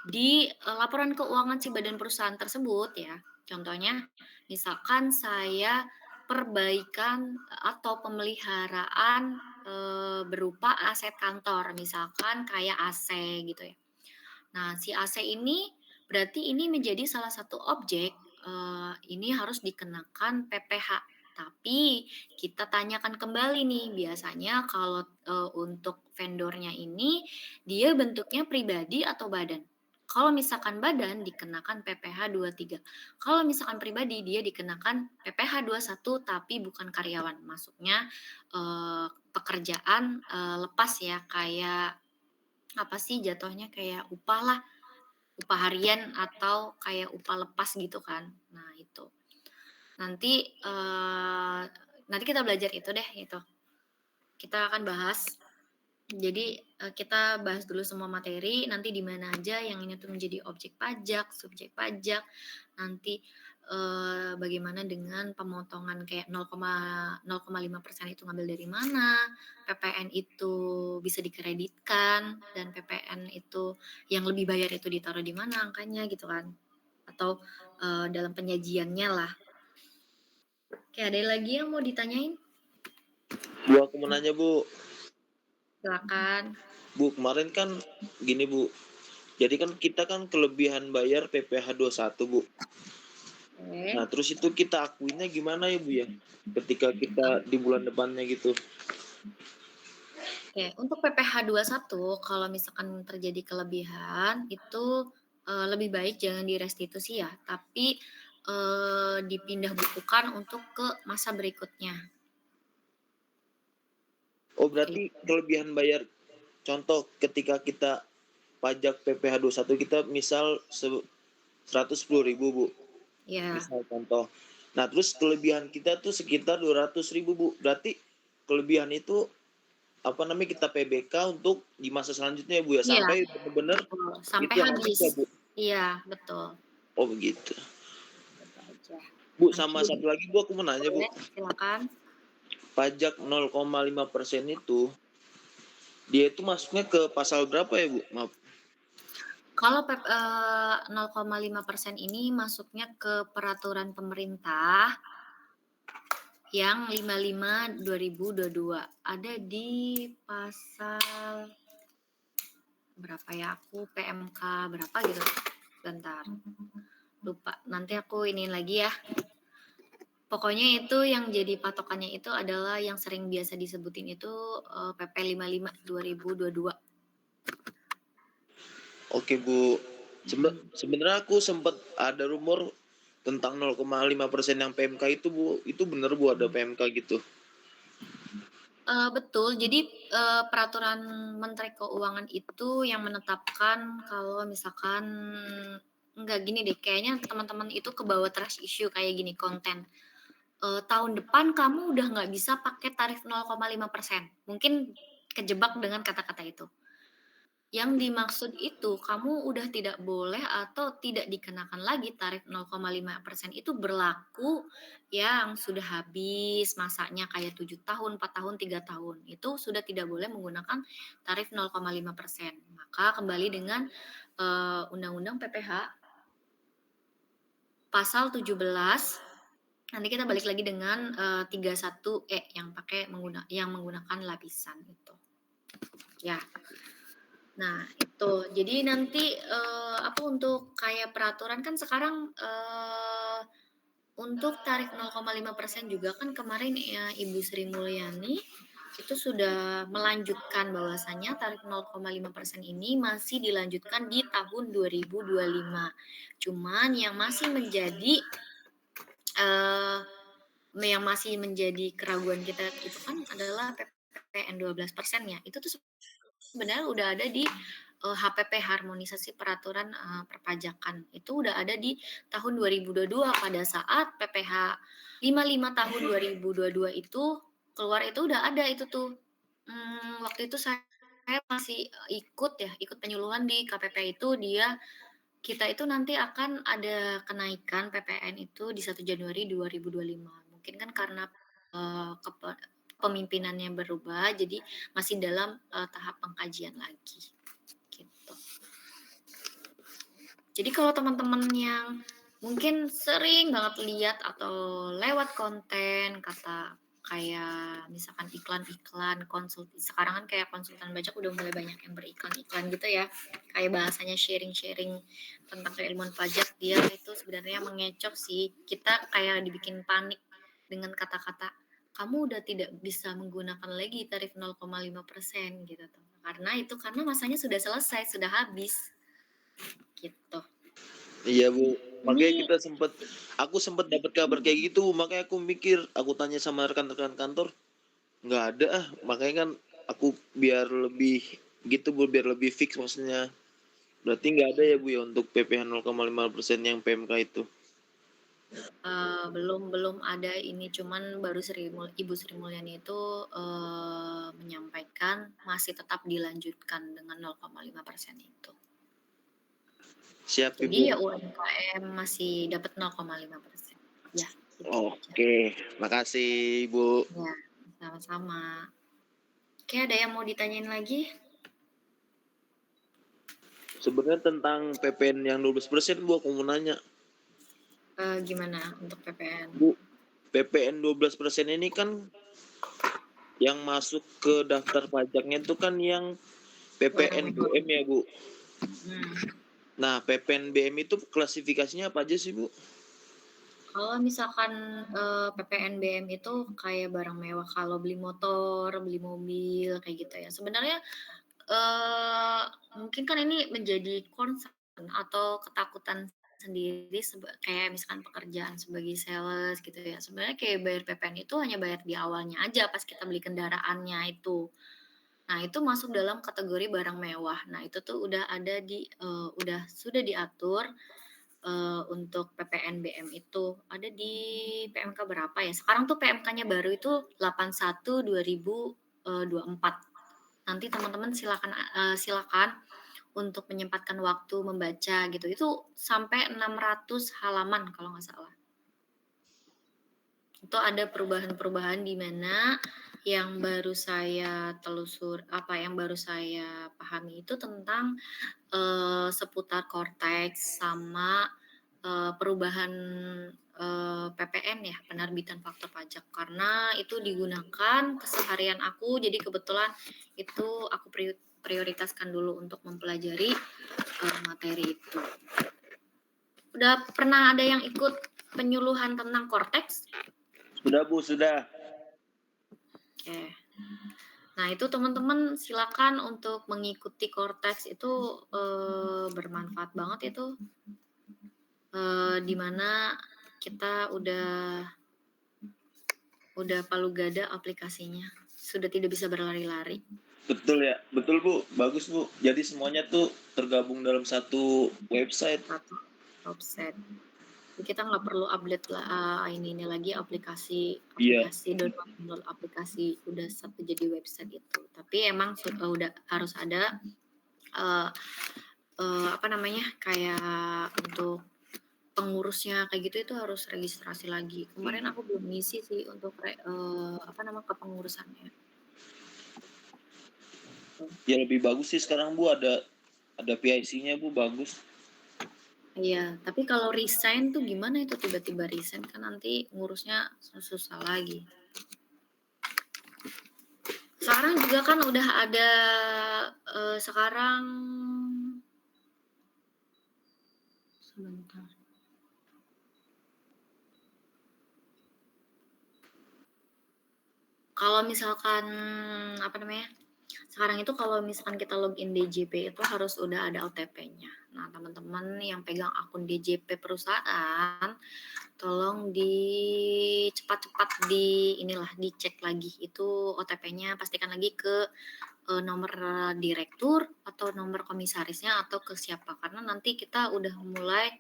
di laporan keuangan si badan perusahaan tersebut ya. Contohnya misalkan saya perbaikan atau pemeliharaan, berupa aset kantor, misalkan kayak AC gitu ya. Nah, si AC ini berarti ini menjadi salah satu objek, ini harus dikenakan PPh. Tapi kita tanyakan kembali nih, biasanya kalau, untuk vendornya ini dia bentuknya pribadi atau badan? Kalau misalkan badan dikenakan PPh 23. Kalau misalkan pribadi dia dikenakan PPh 21 tapi bukan karyawan, masuknya, pekerjaan, lepas ya kayak apa sih jatuhnya kayak upah lah, upah harian atau kayak upah lepas gitu kan. Nah itu. Nanti, nanti kita belajar itu deh itu. Kita akan bahas. Jadi, kita bahas dulu semua materi, nanti di mana aja yang ini tuh menjadi objek pajak, subjek pajak, nanti, bagaimana dengan pemotongan kayak 0,05% itu ngambil dari mana, PPN itu bisa dikreditkan, dan PPN itu yang lebih bayar itu ditaruh di mana angkanya gitu kan, atau, dalam penyajiannya lah. Oke, ada lagi yang mau ditanyain? Bu, aku mau nanya, Bu. Silakan. Bu, kemarin kan gini, Bu. Jadi kan kita kan kelebihan bayar PPh 21, Bu. Oke. Nah, terus itu kita akuinnya gimana ya, Bu ya? Ketika kita di bulan depannya gitu. Oke, untuk PPh 21 kalau misalkan terjadi kelebihan itu, lebih baik jangan direstitusi ya, tapi, dipindah bukukan untuk ke masa berikutnya. Oh, berarti kelebihan bayar contoh ketika kita pajak PPh 21 kita misal 110.000, Bu. Iya. Misal contoh. Nah, terus kelebihan kita tuh sekitar 200.000, Bu. Berarti kelebihan itu apa namanya kita PBK untuk di masa selanjutnya ya, Bu ya, Iya, sampai benar-benar betul, sampai itu yang habis. ya, Bu. Iya, betul. Oh, begitu. Gitu aja. Bu, sama satu lagi, Bu, aku mau nanya, Bu. Silakan. Pajak 0,5% itu dia itu masuknya ke pasal berapa ya, Bu? Maaf. Kalau 0,5% ini masuknya ke peraturan pemerintah yang 55/2022. Ada di pasal berapa ya, aku PMK berapa gitu, bentar, lupa, nanti aku iniin lagi ya. Pokoknya itu yang jadi patokannya itu adalah yang sering biasa disebutin itu, PP 55/2022. Oke, Bu. Sebenarnya aku sempat ada rumor tentang 0,5% yang PMK itu, Bu. Itu benar, Bu, ada PMK gitu? Betul. Jadi, peraturan Menteri Keuangan itu yang menetapkan kalau misalkan enggak, gini deh, kayaknya teman-teman itu kebawa trust issue kayak gini, konten. Tahun depan kamu udah nggak bisa pakai tarif 0,5%. Mungkin kejebak dengan kata-kata itu. Yang dimaksud itu, kamu udah tidak boleh atau tidak dikenakan lagi tarif 0,5% itu berlaku yang sudah habis masanya kayak 7 tahun, 4 tahun, 3 tahun. Itu sudah tidak boleh menggunakan tarif 0,5%. Maka kembali dengan, Undang-Undang PPH pasal 17, nanti kita balik lagi dengan, 31E yang menggunakan lapisan itu. Ya. Nah, itu. Jadi nanti, untuk kayak peraturan kan sekarang, untuk tarif 0,5% juga kan kemarin ya Ibu Sri Mulyani itu sudah melanjutkan bahwasanya tarif 0,5% ini masih dilanjutkan di tahun 2025. Cuman yang masih menjadi keraguan kita itu kan adalah PPN 12% ya. Itu tuh sebenarnya udah ada di HPP, Harmonisasi Peraturan Perpajakan. Itu udah ada di tahun 2022 pada saat PPh 55 tahun 2022 itu keluar, itu udah ada itu tuh. Waktu itu saya masih ikut penyuluhan di KPP itu, kita itu nanti akan ada kenaikan PPN itu di 1 Januari 2025. Mungkin kan karena pemimpinannya berubah, jadi masih dalam tahap pengkajian lagi, gitu. Jadi kalau teman-teman yang mungkin sering banget lihat atau lewat konten kayak misalkan iklan-iklan sekarang kan kayak konsultan pajak udah mulai banyak yang beriklan-iklan gitu ya, kayak bahasanya sharing-sharing tentang keilmuan pajak, dia itu sebenarnya mengecoh sih, kita kayak dibikin panik dengan kata-kata, "Kamu udah tidak bisa menggunakan lagi tarif 0,5% gitu tuh. Karena masanya sudah selesai, sudah habis. Gitu. Iya, Bu. Makanya Ini aku sempat dapat kabar kayak gitu, makanya aku mikir, aku tanya sama rekan-rekan kantor, nggak ada ah. Makanya kan aku biar lebih gitu, Bu, biar lebih fix maksudnya. Berarti nggak ada ya, Bu, ya untuk PPh 0,5% yang PMK itu. belum ada ini, cuman baru Ibu Sri Mulyani itu menyampaikan masih tetap dilanjutkan dengan 0,5% itu. Siap, Jadi Ibu. ya UMKM masih dapat 0,5%. Ya, itu aja. Oke, makasih, Bu. Ya, sama-sama. Oke, ada yang mau ditanyain lagi? Sebenarnya tentang PPN yang 12%, Bu, aku mau nanya. Gimana untuk PPN? Bu, PPN 12% ini kan yang masuk ke daftar pajaknya itu kan yang PPN BM ya, Bu. Nah, PPN BM itu klasifikasinya apa aja sih, Bu? Kalau misalkan PPN BM itu kayak barang mewah, kalau beli motor, beli mobil, kayak gitu ya. Sebenarnya mungkin kan ini menjadi concern atau ketakutan sendiri kayak misalkan pekerjaan sebagai sales gitu ya. Sebenarnya kayak bayar PPN itu hanya bayar di awalnya aja pas kita beli kendaraannya itu. Nah, itu masuk dalam kategori barang mewah. Nah, itu tuh sudah diatur untuk PPN BM itu. Ada di PMK berapa ya? Sekarang tuh PMK-nya baru itu 81/2024. Nanti teman-teman silakan untuk menyempatkan waktu membaca gitu. Itu sampai 600 halaman kalau nggak salah. Itu ada perubahan-perubahan di mana yang baru saya yang baru saya pahami itu tentang seputar Cortex sama perubahan PPN ya, penerbitan faktur pajak. Karena itu digunakan keseharian aku, jadi kebetulan itu aku prioritaskan dulu untuk mempelajari materi itu. Udah pernah ada yang ikut penyuluhan tentang Cortex? Sudah Bu, sudah. Oke. Nah, itu teman-teman silakan untuk mengikuti Cortex itu bermanfaat banget itu. Di mana kita udah palu gada aplikasinya. Sudah tidak bisa berlari-lari. Betul ya, betul Bu, bagus Bu. Jadi semuanya tuh tergabung dalam satu website. Satu offset. Kita nggak perlu update ini lagi aplikasi Iya. download aplikasi udah satu jadi website itu. Tapi emang udah harus ada kayak untuk pengurusnya kayak gitu itu harus registrasi lagi. Kemarin aku belum ngisi sih untuk kepengurusannya. Ya lebih bagus sih sekarang Bu, ada PIC-nya Bu, bagus. Iya, tapi kalau resign tuh gimana itu tiba-tiba resign kan nanti ngurusnya susah lagi. Sekarang juga kan udah ada sekarang sebentar. Kalau misalkan sekarang itu kalau misalkan kita login DJP itu harus udah ada OTP-nya. Nah, teman-teman yang pegang akun DJP perusahaan, tolong cepat-cepat dicek lagi itu OTP-nya, pastikan lagi ke nomor direktur atau nomor komisarisnya atau ke siapa, karena nanti kita udah mulai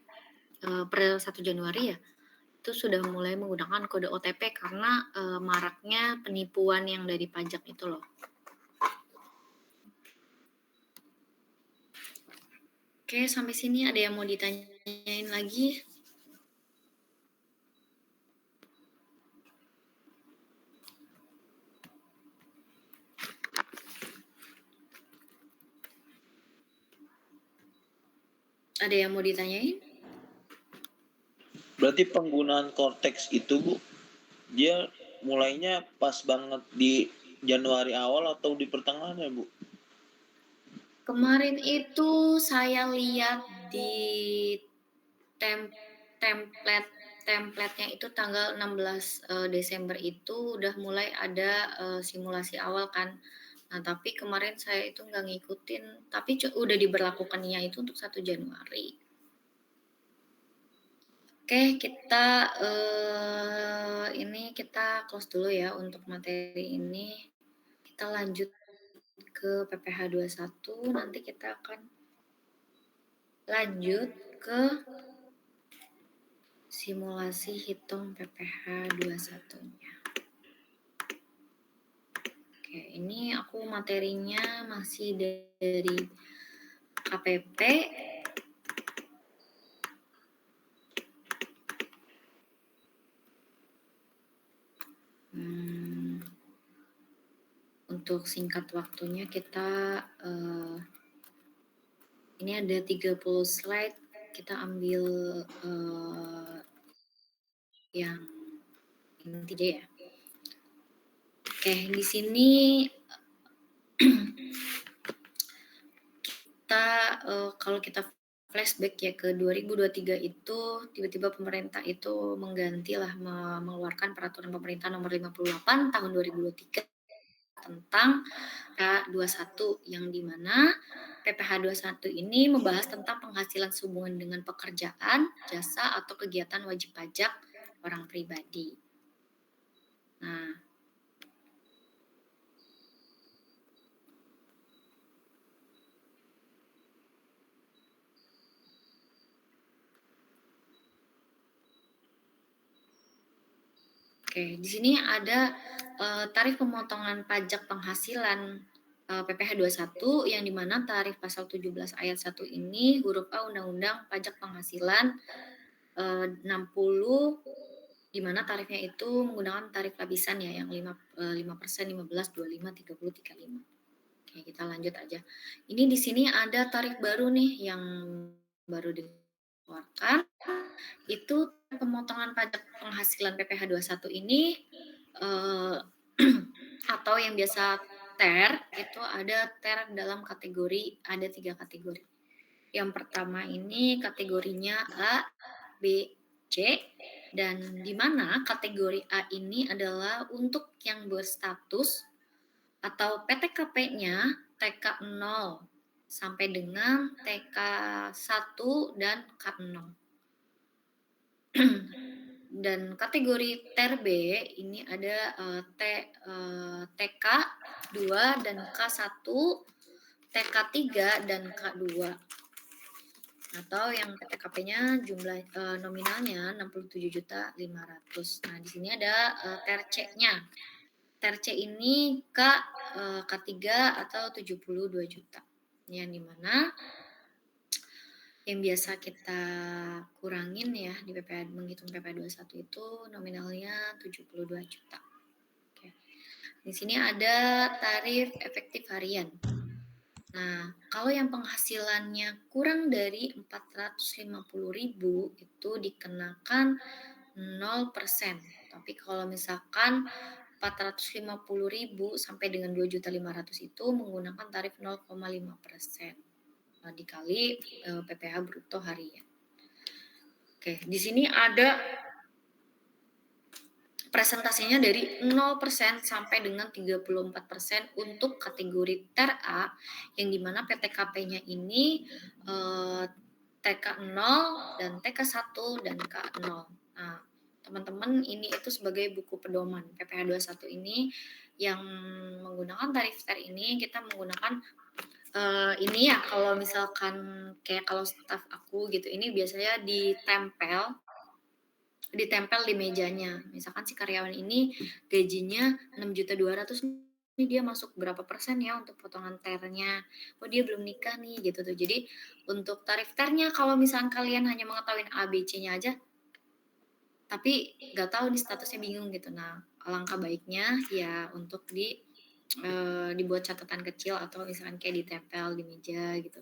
per 1 Januari ya, itu sudah mulai menggunakan kode OTP karena maraknya penipuan yang dari pajak itu loh. Oke, sampai sini ada yang mau ditanyain lagi? Ada yang mau ditanyain? Berarti penggunaan Cortex itu Bu, dia mulainya pas banget di Januari awal atau di pertengahan ya Bu? Kemarin itu saya lihat di template-nya itu tanggal 16 Desember itu udah mulai ada simulasi awal kan. Nah, tapi kemarin saya itu nggak ngikutin, tapi udah diberlakukannya itu untuk 1 Januari. Oke, kita close dulu ya untuk materi ini. Kita lanjut ke PPH 21, nanti kita akan lanjut ke simulasi hitung PPH 21-nya. Oke, ini aku materinya masih dari KPP. Untuk singkat waktunya kita ini ada 30 slide, kita ambil yang inti deh ya. Oke, di sini kita kalau kita flashback ya ke 2023 itu tiba-tiba pemerintah itu mengeluarkan peraturan pemerintah nomor 58 tahun 2023 tentang PPH 21 yang dimana PPH 21 ini membahas tentang penghasilan sehubungan dengan pekerjaan, jasa atau kegiatan wajib pajak orang pribadi. Nah, oke, di sini ada tarif pemotongan pajak penghasilan PPH 21 yang dimana tarif pasal 17 ayat 1 ini huruf A Undang-Undang Pajak Penghasilan 60 di mana tarifnya itu menggunakan tarif lapisan ya yang 5%, 15, 25, 30, 35. Oke, kita lanjut aja. Ini di sini ada tarif baru nih yang baru dikeluarkan. Itu pemotongan pajak penghasilan PPh 21 ini eh, atau yang biasa TER itu ada TER dalam kategori, ada 3 kategori. Yang pertama ini kategorinya A, B, C, dan di mana kategori A ini adalah untuk yang berstatus atau PTKP-nya TK 0 sampai dengan TK 1 dan K0. Dan kategori TER B ini ada TK 2 dan K1, TK 3 dan K2. Atau yang PTKP-nya jumlah nominalnya 67.500.000. Nah, di sini ada TER C-nya. TER C ini K3 atau 72 juta. Yang dimana yang biasa kita kurangin ya di PPh, menghitung PPh 21 itu nominalnya 72 juta. Oke. Di sini ada tarif efektif harian. Nah, kalau yang penghasilannya kurang dari 450.000 itu dikenakan 0%. Tapi kalau misalkan 450.000 sampai dengan 2.500.000 itu menggunakan tarif 0,5%. Dikali PPh bruto harian. Oke, di sini ada presentasinya dari 0% sampai dengan 34% untuk kategori TER A yang dimana PTKP-nya ini TK 0 dan TK 1 dan K 0. Nah, teman-teman ini itu sebagai buku pedoman PPh 21 ini yang menggunakan tarif TER ini kita menggunakan ini ya kalau misalkan kayak kalau staff aku gitu ini biasanya ditempel di mejanya. Misalkan si karyawan ini gajinya 6.200.000 nih dia masuk berapa persen ya untuk potongan TER-nya. Oh dia belum nikah nih gitu tuh. Jadi untuk tarif TER-nya kalau misalkan kalian hanya mengetahui A, B, C-nya aja tapi nggak tahu nih statusnya bingung gitu. Nah, alangkah baiknya ya untuk dibuat catatan kecil atau misalkan kayak ditempel di meja gitu.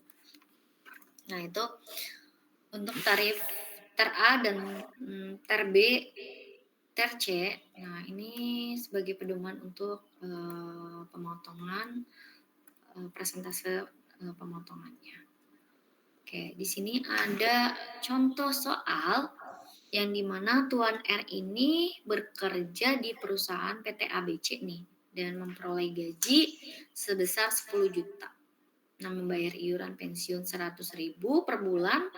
Nah itu untuk tarif TER A dan TER B, TER C. Nah ini sebagai pedoman untuk pemotongan persentase pemotongannya. Oke, di sini ada contoh soal yang dimana Tuan R ini bekerja di perusahaan PT ABC nih dan memperoleh gaji sebesar 10 juta. Nah, membayar iuran pensiun 100.000 per bulan.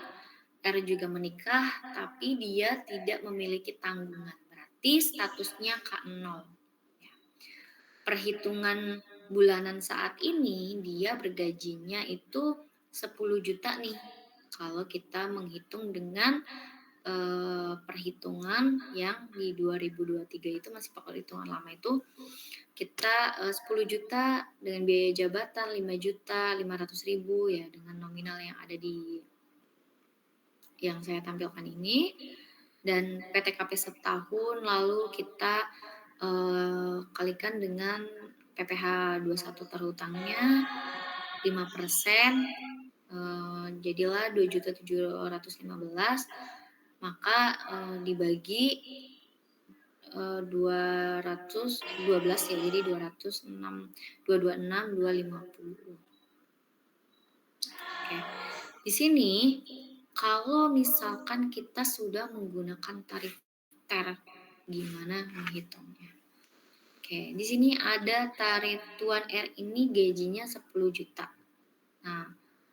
R juga menikah, tapi dia tidak memiliki tanggungan. Berarti statusnya K0. Ya. Perhitungan bulanan saat ini, dia bergajinya itu 10 juta nih. Kalau kita menghitung dengan perhitungan yang di 2023 itu masih pakai hitungan lama itu kita 10 juta dengan biaya jabatan 5.500.000 ya dengan nominal yang ada di yang saya tampilkan ini dan PTKP setahun lalu kita kalikan dengan PPh 21 terhutangnya 5%, jadilah 2.715.000 maka dibagi 212 ya jadi 226.250. Oke. Di sini kalau misalkan kita sudah menggunakan tarif TER gimana menghitungnya? Oke, di sini ada tarif Tuan R ini gajinya 10 juta. Nah,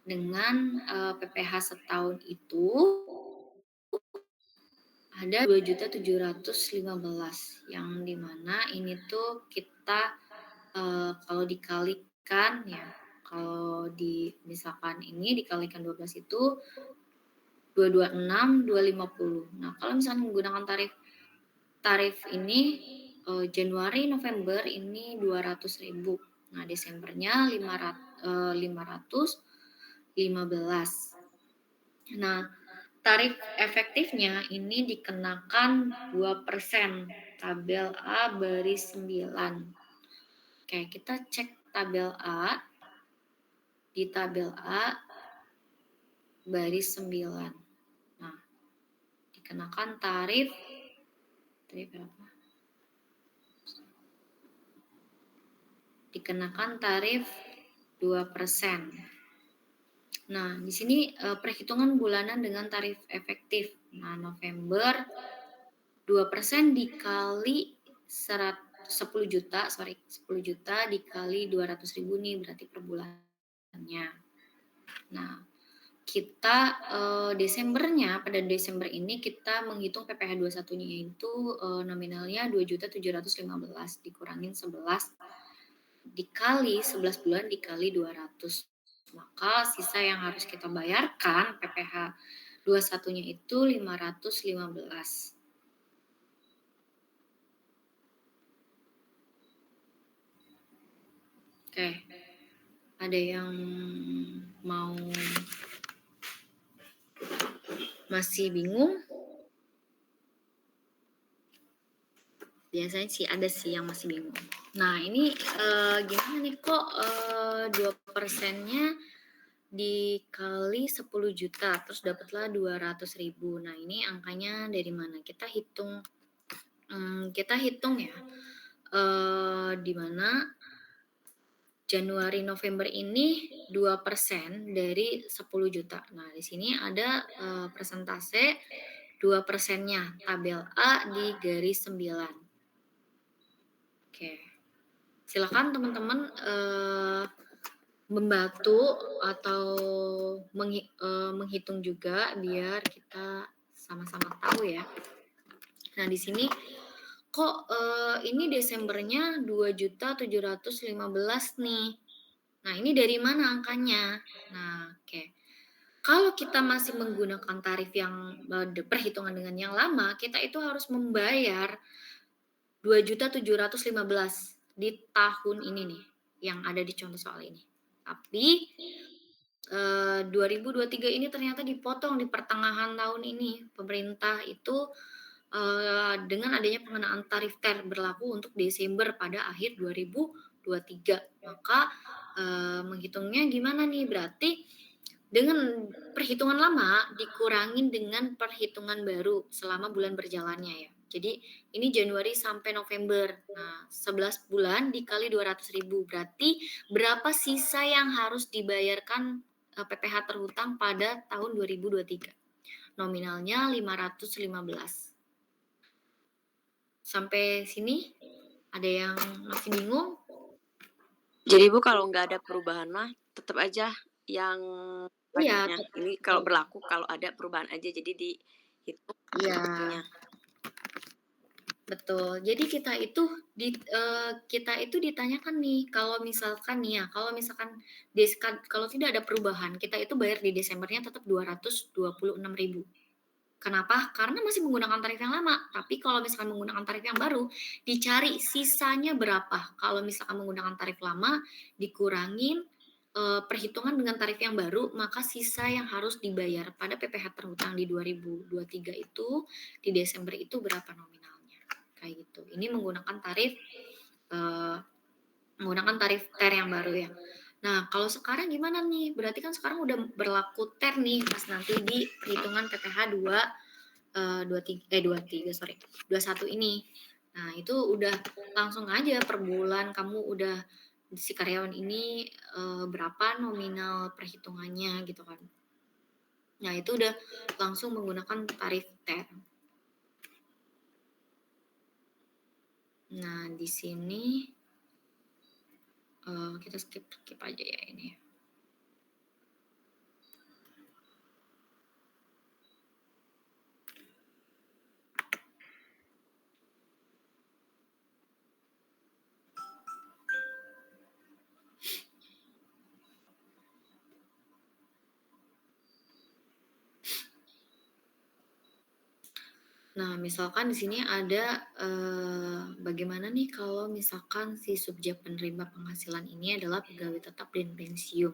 dengan PPh setahun itu ada 2.715 yang dimana ini tuh kita kalau dikalikan ya kalau misalkan ini dikalikan 12 itu 226.250. Nah kalau misalnya menggunakan tarif ini Januari November ini 200.000. Nah Desembernya 515. Nah tarif efektifnya ini dikenakan 2%, tabel A baris 9. Oke, kita cek tabel A. Di tabel A baris 9. Nah, dikenakan tarif berapa? Dikenakan tarif 2%. Nah, di sini perhitungan bulanan dengan tarif efektif. Nah, November 2% dikali 10 juta, 10 juta dikali 200.000 nih berarti per bulannya. Nah, kita Desembernya, pada Desember ini kita menghitung PPh 21-nya itu nominalnya 2.715 dikurangin 11 dikali 11 bulan dikali 200. Maka sisa yang harus kita bayarkan PPh 21-nya itu 515. Oke. Ada yang masih bingung? Biasanya sih ada sih yang masih bingung. Nah, ini gimana nih kok 2%-nya dikali 10 juta, terus dapatlah 200.000. Nah, ini angkanya dari mana? Kita hitung ya. Di mana Januari November ini 2% dari 10 juta. Nah, di sini ada persentase 2%-nya, tabel A di garis 9. Oke. Silakan teman-teman membantu atau menghitung juga biar kita sama-sama tahu ya. Nah, di sini kok ini Desembernya 2.715 nih. Nah, ini dari mana angkanya? Nah, oke. Kalau kita masih menggunakan tarif yang perhitungan dengan yang lama, kita itu harus membayar 2.715 di tahun ini nih, yang ada di contoh soal ini. Tapi 2023 ini ternyata dipotong di pertengahan tahun ini. Pemerintah itu dengan adanya pengenaan tarif TER berlaku untuk Desember pada akhir 2023. Maka menghitungnya gimana nih? Berarti dengan perhitungan lama dikurangin dengan perhitungan baru selama bulan berjalannya ya. Jadi ini Januari sampai November. Nah, 11 bulan dikali 200.000. Berarti berapa sisa yang harus dibayarkan PPh terhutang pada tahun 2023? Nominalnya 515. Sampai sini ada yang masih bingung? Jadi Bu, kalau nggak ada perubahan mah tetap aja yang Iya, pajaknya. Ini kalau berlaku kalau ada perubahan aja, jadi dihitung iya. itunya. Betul. Jadi kita itu ditanyakan nih, kalau misalkan kalau tidak ada perubahan, kita itu bayar di Desembernya tetap 226.000. Kenapa? Karena masih menggunakan tarif yang lama. Tapi kalau misalkan menggunakan tarif yang baru, dicari sisanya berapa. Kalau misalkan menggunakan tarif lama, dikurangin perhitungan dengan tarif yang baru, maka sisa yang harus dibayar pada PPh terhutang di 2023 itu, di Desember itu berapa nominalnya. Kayak gitu. Ini menggunakan tarif TER yang baru ya. Nah, kalau sekarang gimana nih? Berarti kan sekarang udah berlaku TER nih pas nanti di perhitungan PPh 21 ini. Nah, itu udah langsung aja per bulan kamu udah si karyawan ini berapa nominal perhitungannya gitu kan. Nah, itu udah langsung menggunakan tarif TER. Nah, di sini kita skip aja ya ini ya. Nah, misalkan di sini ada bagaimana nih kalau misalkan si subjek penerima penghasilan ini adalah pegawai tetap dan pensiun.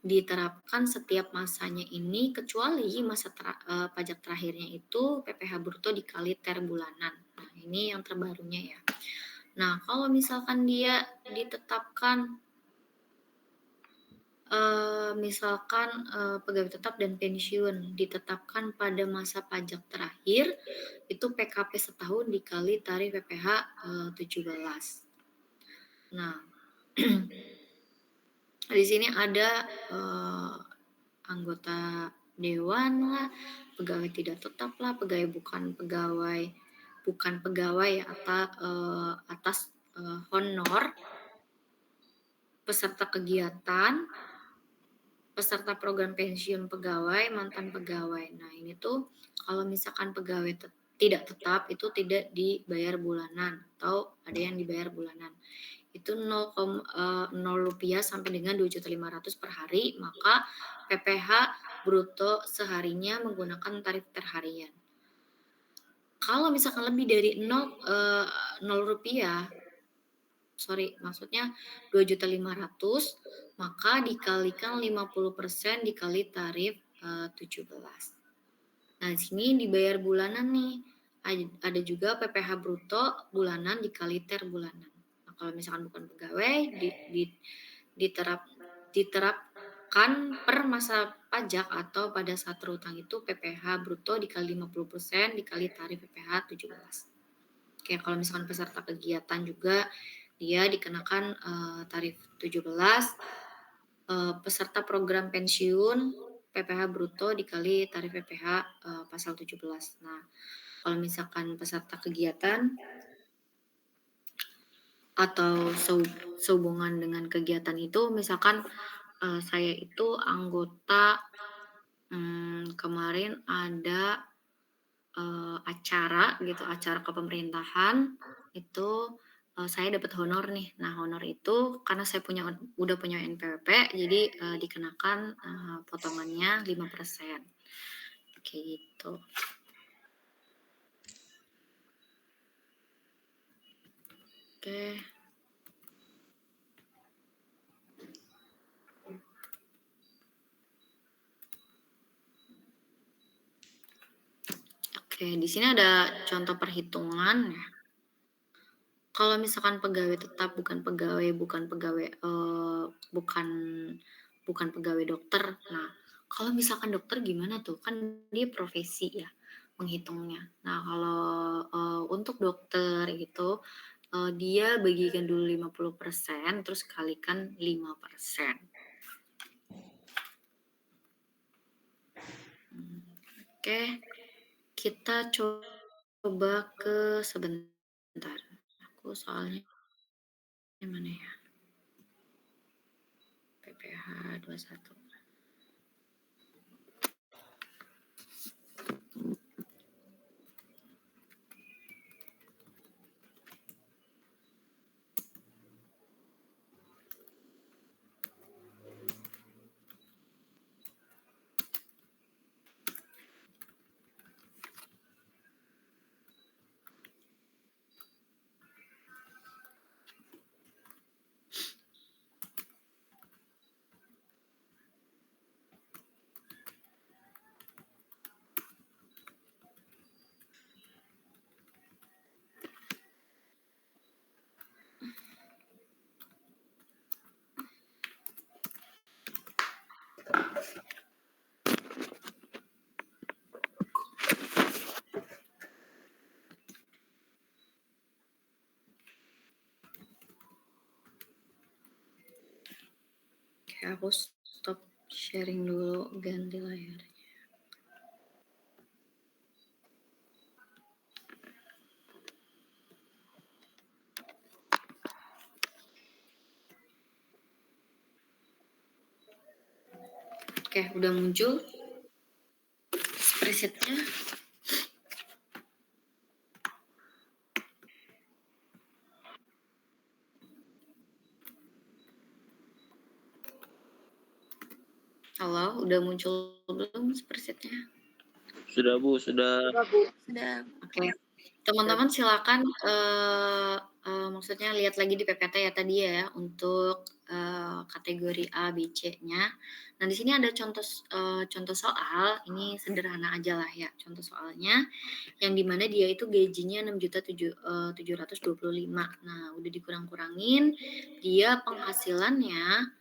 diterapkan setiap masanya ini kecuali masa pajak terakhirnya itu PPh bruto dikali TER bulanan. Nah, ini yang terbarunya ya. Nah, kalau misalkan dia ditetapkan misalkan pegawai tetap dan pensiun ditetapkan pada masa pajak terakhir, itu PKP setahun dikali tarif PPh 17. Nah, di sini ada anggota dewan lah, pegawai tidak tetap lah, pegawai bukan pegawai atas honor, peserta kegiatan, peserta program pensiun pegawai, mantan pegawai. Nah, ini tuh kalau misalkan pegawai tidak tetap itu tidak dibayar bulanan atau ada yang dibayar bulanan. Itu 0 rupiah sampai dengan 2.500.000 per hari, maka PPh bruto seharinya menggunakan tarif terharian. Kalau misalkan lebih dari 0 rupiah, maksudnya 2.500.000, maka dikalikan 50% dikali tarif 17. Nah, di sini dibayar bulanan nih. Ada juga PPh bruto bulanan dikali TER bulanan. Nah, kalau misalkan bukan pegawai diterapkan per masa pajak atau pada saat terutang itu PPh bruto dikali 50% dikali tarif PPh 17. Oke, kalau misalkan peserta kegiatan juga dia dikenakan tarif 17, peserta program pensiun PPh bruto dikali tarif PPh pasal 17. Nah, kalau misalkan peserta kegiatan atau sehubungan dengan kegiatan itu, misalkan saya itu anggota kemarin ada acara kepemerintahan itu saya dapat honor nih. Nah, honor itu karena saya udah punya NPWP, jadi dikenakan potongannya 5%. Kayak gitu. Oke. Oke, di sini ada contoh perhitungan ya. Kalau misalkan pegawai tetap bukan pegawai dokter. Nah, kalau misalkan dokter gimana tuh? Kan dia profesi ya menghitungnya. Nah, kalau untuk dokter itu dia bagikan dulu 50% terus kalikan 5%. Oke. Kita coba ke sebentar. Aku soalnya mana ya? PPh 21. Oke, aku stop sharing dulu, ganti layar. Oke, udah muncul spreadsheet-nya. Halo, udah muncul belum spreadsheet-nya? Sudah Bu, sudah. Sudah. Oke. Teman-teman silakan maksudnya lihat lagi di PPT ya tadi ya untuk, kategori A, B, C-nya. Nah di sini ada contoh soal, ini sederhana aja lah ya contoh soalnya, yang di mana dia itu gajinya 6.725.000. Nah udah dikurang-kurangin, dia penghasilannya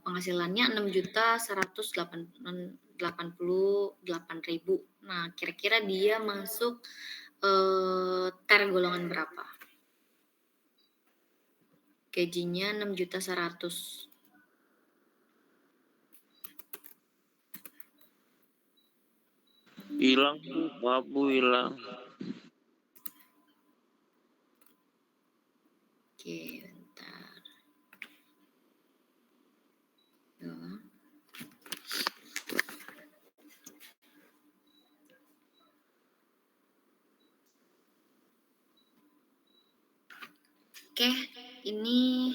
6.188.000. Nah kira-kira dia masuk, TER golongan berapa? Gajinya 6.100.000. Hilang Bu, maaf Bu, hilang. Oke, bentar. Ya. Oke, ini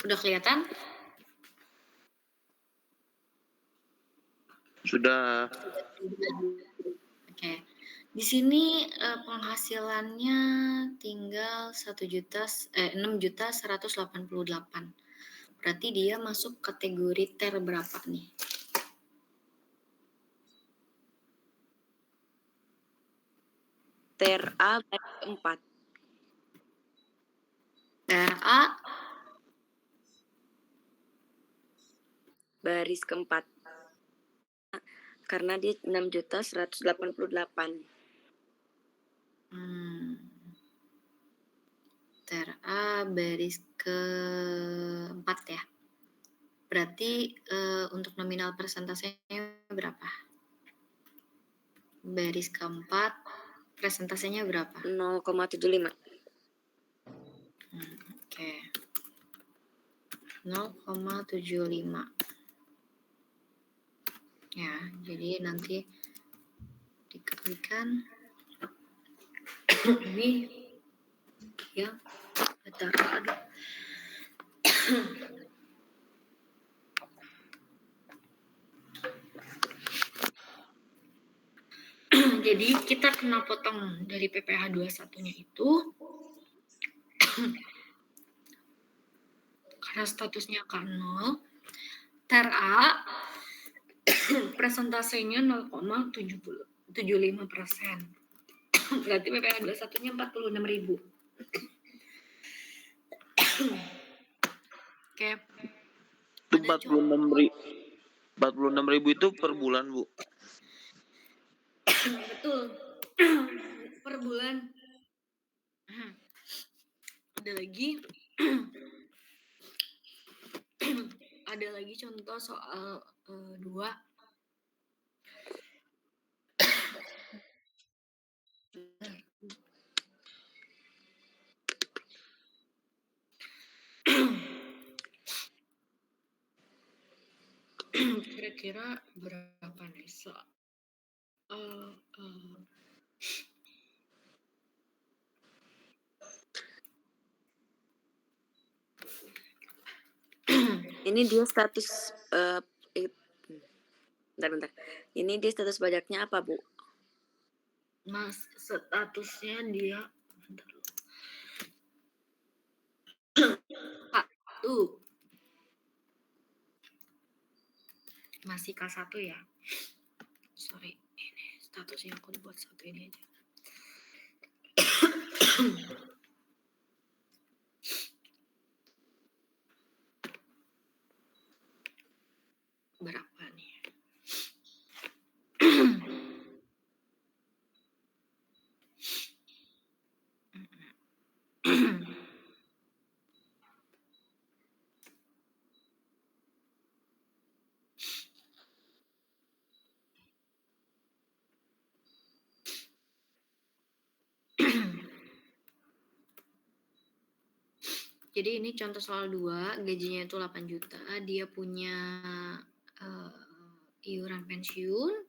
udah kelihatan? Sudah. Oke. Di sini penghasilannya tinggal 6.188.000. Berarti dia masuk kategori TER berapa nih? TER A baris keempat. TER A Baris keempat. Karena dia 6.188.000. TER A baris keempat ya. Berarti untuk nominal persentasenya berapa? Baris keempat presentasenya berapa? 0,75. Oke. 0,75. Ya, jadi nanti dikalikan ini ya, bentar, aduh. Jadi kita kena potong dari PPh 21-nya itu karena statusnya K0, TER A presentasenya 0,75%. Berarti PPh 21-nya 46.000. Oke. Itu 46.000 itu per bulan Bu. Betul. Per bulan. Ada lagi contoh soal 2. Kira-kira berapa nih Ini dia status bentar. Ini dia status pajaknya apa, Bu? Nah, statusnya dia K1. Masih K1 ya. Sorry, ini statusnya aku dibuat satu ini aja. Berapa nih? Jadi ini contoh soal 2, gajinya itu 8 juta, dia punya iuran pensiun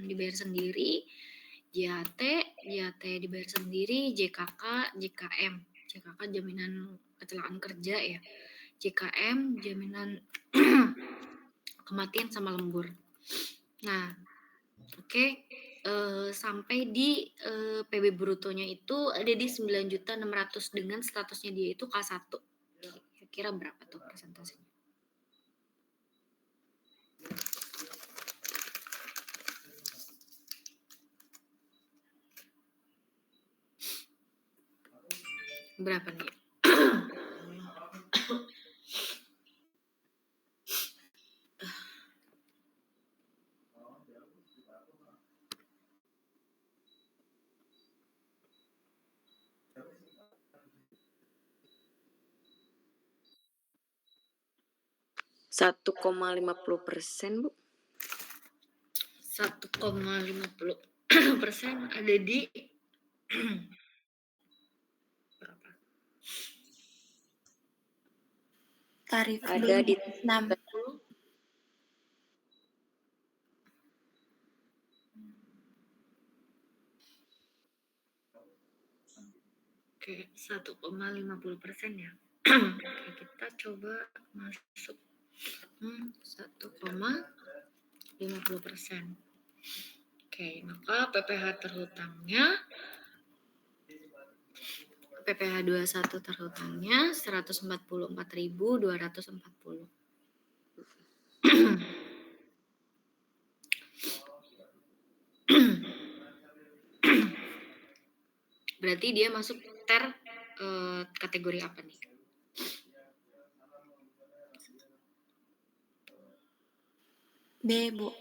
dibayar sendiri, JAT dibayar sendiri, JKK, JKM jaminan kecelakaan kerja ya, JKM jaminan kematian sama lembur. Nah, oke. sampai di PB brutonya itu ada di 9.600.000 dengan statusnya dia itu K1. Kira-kira berapa tuh persentasenya? Berapa nih? Satu 1,50%, Bu. 1,50% ada di berapa? Tarif Ada di 6. Oke, 1,50% ya. Oke, kita coba masuk 1,50%. Oke, maka PPh terhutangnya PPh 21 terhutangnya 144.240. Berarti dia masuk kategori apa nih? B, Bu.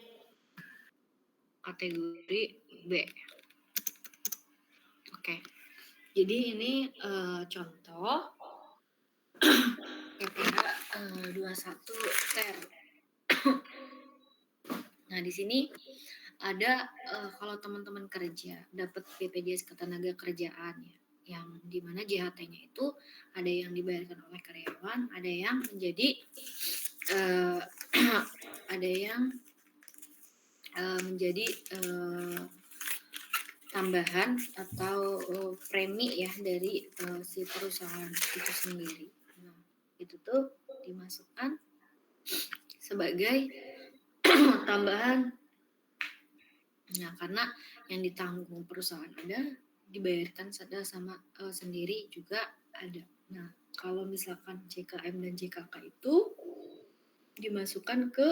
Kategori B. Oke. Jadi ini contoh PPh 21 ter. Nah, di sini ada kalau teman-teman kerja dapat BPJS Ketenagakerjaan ya, yang dimana JHT-nya itu ada yang dibayarkan oleh karyawan, ada yang menjadi ada yang menjadi tambahan atau premi ya dari si perusahaan itu sendiri. Nah, itu tuh dimasukkan sebagai tambahan. Nah, karena yang ditanggung perusahaan ada, dibayarkan sama sendiri juga ada. Nah, kalau misalkan JKM dan JKK itu dimasukkan ke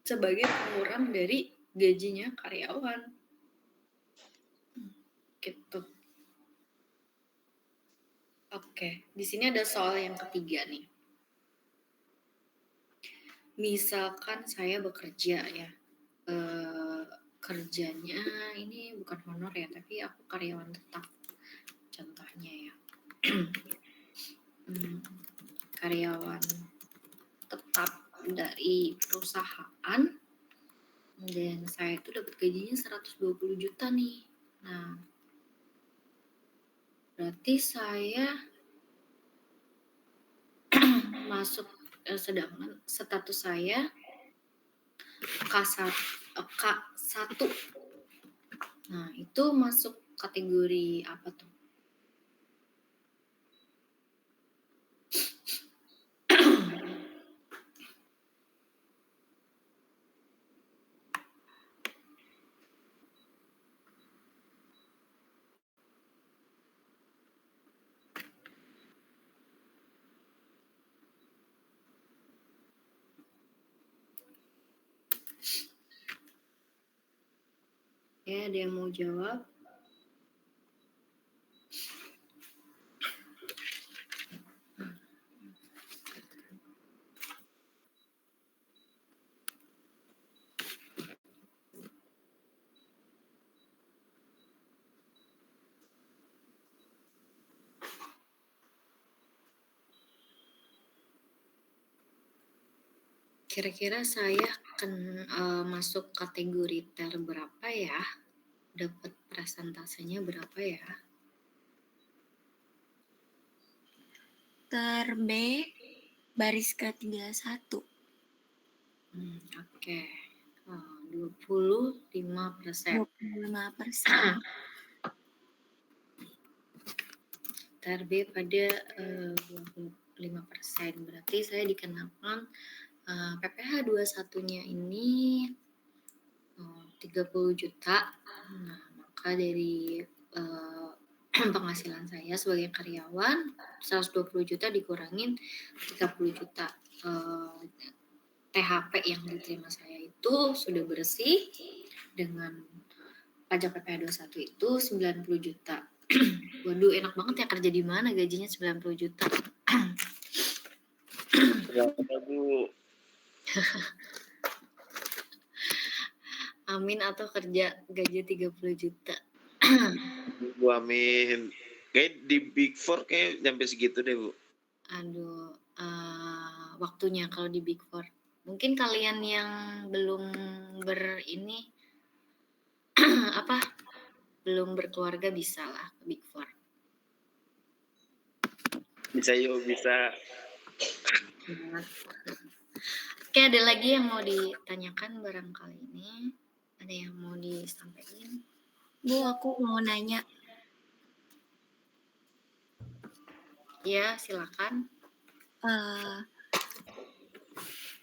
sebagai pengurang dari gajinya karyawan. Gitu. Oke, di sini ada soal yang ketiga nih. Misalkan saya bekerja ya, kerjanya ini bukan honor ya, tapi aku karyawan tetap. Contohnya ya, karyawan tetap dari perusahaan, dan saya itu dapat gajinya 120 juta nih. Nah, berarti saya masuk, sedangkan status saya K1. Nah, itu masuk kategori apa tuh? Ya, ada yang mau jawab? Kira-kira saya akan masuk kategori ter berapa ya? Dapat presentasenya berapa ya? Ter B, baris ke-31. Oke. 25%. 25%. Ter B pada 25%. Berarti saya dikenakan PPh 21-nya ini 30 juta. Nah, maka dari penghasilan saya sebagai karyawan 120 juta dikurangin 30 juta. THP yang diterima saya itu sudah bersih dengan pajak PPh 21 itu 90 juta. Waduh, enak banget ya kerja di mana gajinya 90 juta. Berapa Bu? Amin atau kerja gaji 30 juta. Bu amin. Kayak di Big Four kayak sampai segitu deh Bu. Aduh, waktunya kalau di Big Four. Mungkin kalian yang belum ini belum berkeluarga bisa lah ke Big Four. Bisa yuk, bisa. Oke, ada lagi yang mau ditanyakan barangkali ini? Ada yang mau disampaikan? Bu, aku mau nanya. Ya, silakan.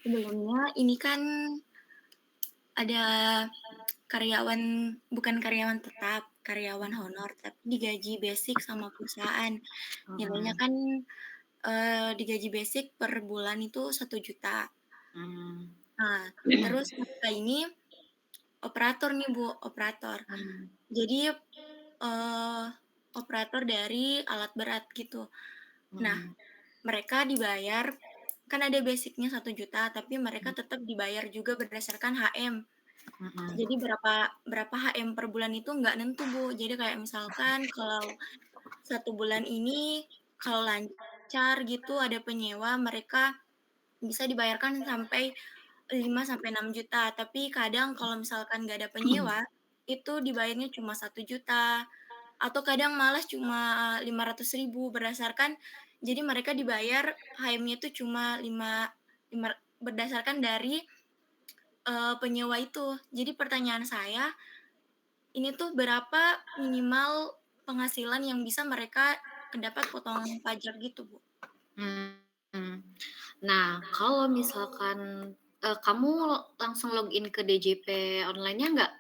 Sebelumnya ini kan ada bukan karyawan tetap, karyawan honor, tapi digaji basic sama perusahaan. Nilainya kan digaji basic per bulan itu 1 juta. Nah, terus mereka ini operator nih Bu, operator. Jadi operator dari alat berat gitu. Nah, mereka dibayar, kan ada basicnya 1 juta, tapi mereka tetap dibayar juga berdasarkan HM. Jadi berapa HM per bulan itu nggak nentu Bu. Jadi kayak misalkan kalau 1 bulan ini kalau lancar gitu ada penyewa, mereka bisa dibayarkan sampai 5-6 juta. Tapi kadang kalau misalkan nggak ada penyewa, itu dibayarnya cuma 1 juta. Atau kadang malah cuma 500.000 berdasarkan, jadi mereka dibayar HM-nya itu cuma 5 berdasarkan dari penyewa itu. Jadi pertanyaan saya, ini tuh berapa minimal penghasilan yang bisa mereka dapat potongan pajak gitu, Bu? Nah, kalau misalkan kamu langsung login ke DJP online-nya nggak?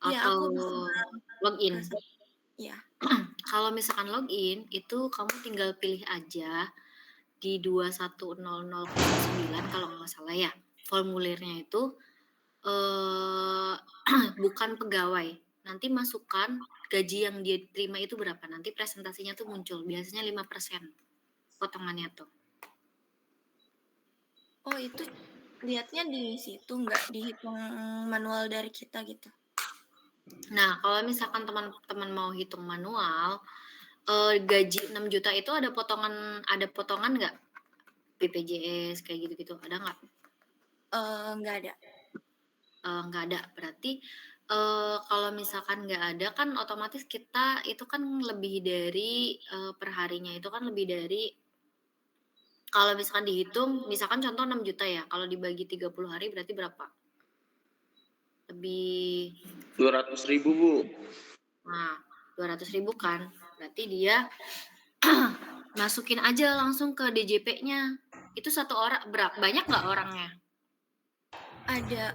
Iya, Atau aku bisa login? Iya. Kalau misalkan login, itu kamu tinggal pilih aja di 210009 kalau nggak salah ya. Formulirnya itu bukan pegawai. Nanti masukkan gaji yang dia terima itu berapa. Nanti presentasinya tuh muncul. Biasanya 5% potongannya tuh. Oh, itu lihatnya di situ, nggak dihitung manual dari kita gitu? Nah, kalau misalkan teman-teman mau hitung manual, gaji 6 juta itu ada potongan nggak? BPJS kayak gitu-gitu, ada nggak? Nggak ada. Nggak ada. Berarti kalau misalkan nggak ada kan otomatis kita itu kan lebih dari perharinya itu kan lebih dari, kalau misalkan dihitung, misalkan contoh 6 juta ya, kalau dibagi 30 hari berarti berapa? Lebih 200.000 Bu. Nah, 200.000 kan, berarti dia masukin aja langsung ke DJP-nya. Itu satu orang, banyak nggak orangnya? Ada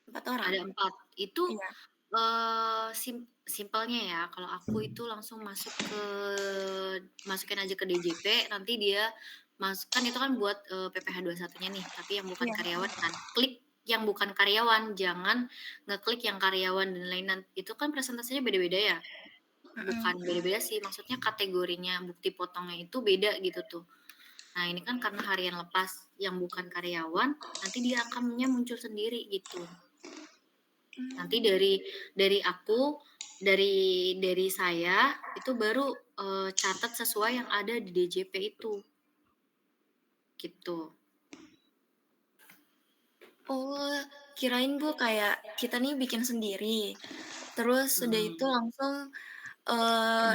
4 orang. Ada 4. Itu Iya. simpelnya ya, kalau aku itu langsung masukin aja ke DJP, nanti dia kan itu kan buat PPh 21-nya nih, tapi yang bukan Iya. karyawan kan. Klik yang bukan karyawan, jangan ngeklik yang karyawan dan lain-lain. Itu kan presentasinya beda-beda ya. Bukan beda-beda sih, maksudnya kategorinya bukti potongnya itu beda gitu tuh. Nah, ini kan karena harian lepas yang bukan karyawan, nanti dia akannya muncul sendiri gitu. Nanti dari aku, dari saya itu baru catat sesuai yang ada di DJP itu. Gitu. Oh, kirain Bu kayak kita nih bikin sendiri. Terus udah itu langsung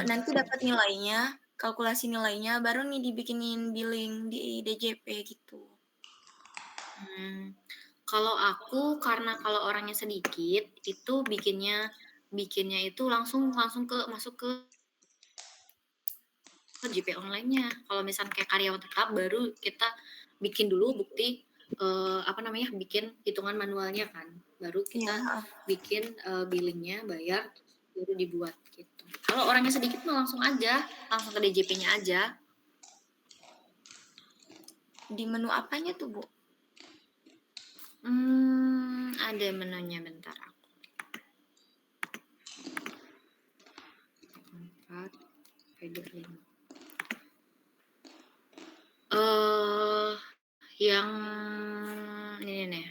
nanti dapat nilainya, kalkulasi nilainya, baru nih dibikinin billing di DJP gitu. Kalau aku karena kalau orangnya sedikit, itu bikinnya itu langsung masuk ke DJP online-nya. Kalau misalnya kayak karyawan tetap, baru kita bikin dulu bukti bikin hitungan manualnya kan, baru Iya, kita heeh. bikin, billing-nya, bayar, baru dibuat gitu. Kalau orangnya sedikit mah langsung ke DJP-nya aja. Di menu apanya tuh, Bu? Ada menunya, bentar aku. 4, Rider 5. Yang ini nih.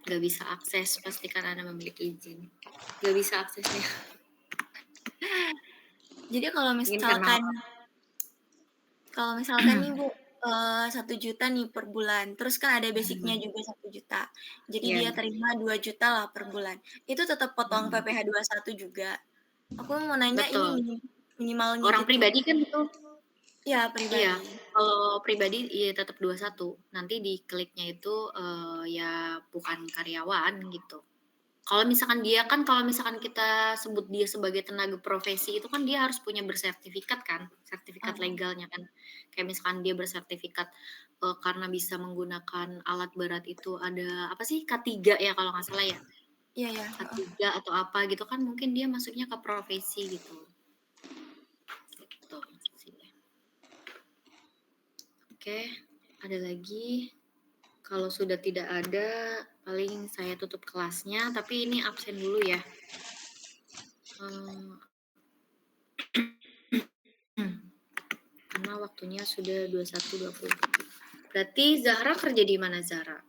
Nggak bisa akses, pastikan Anda memiliki izin. Nggak bisa aksesnya. Jadi kalau Mungkin karena misalkan nih, Bu, 1 juta nih per bulan, terus kan ada basic-nya juga 1 juta. Jadi Iya. dia terima 2 juta lah per bulan. Itu tetap potong PPh 21 juga. Aku mau nanya ini Betul. minimalnya Orang gitu. pribadi kan itu. Iya, Iya, pribadi. kalau pribadi ya tetap 21. Nanti di kliknya itu ya bukan karyawan gitu. Kalau misalkan kita sebut dia sebagai tenaga profesi itu kan dia harus punya bersertifikat kan, sertifikat legalnya kan. Kayak misalkan dia bersertifikat karena bisa menggunakan alat berat itu ada apa sih K3 ya kalau nggak salah ya. Iya, ya. K3 atau apa gitu kan mungkin dia masuknya ke profesi gitu. Gitu sih. Oke, ada lagi. Kalau sudah tidak ada, paling saya tutup kelasnya, tapi ini absen dulu ya. Karena waktunya sudah 21.20. Berarti Zahra kerja di mana, Zahra?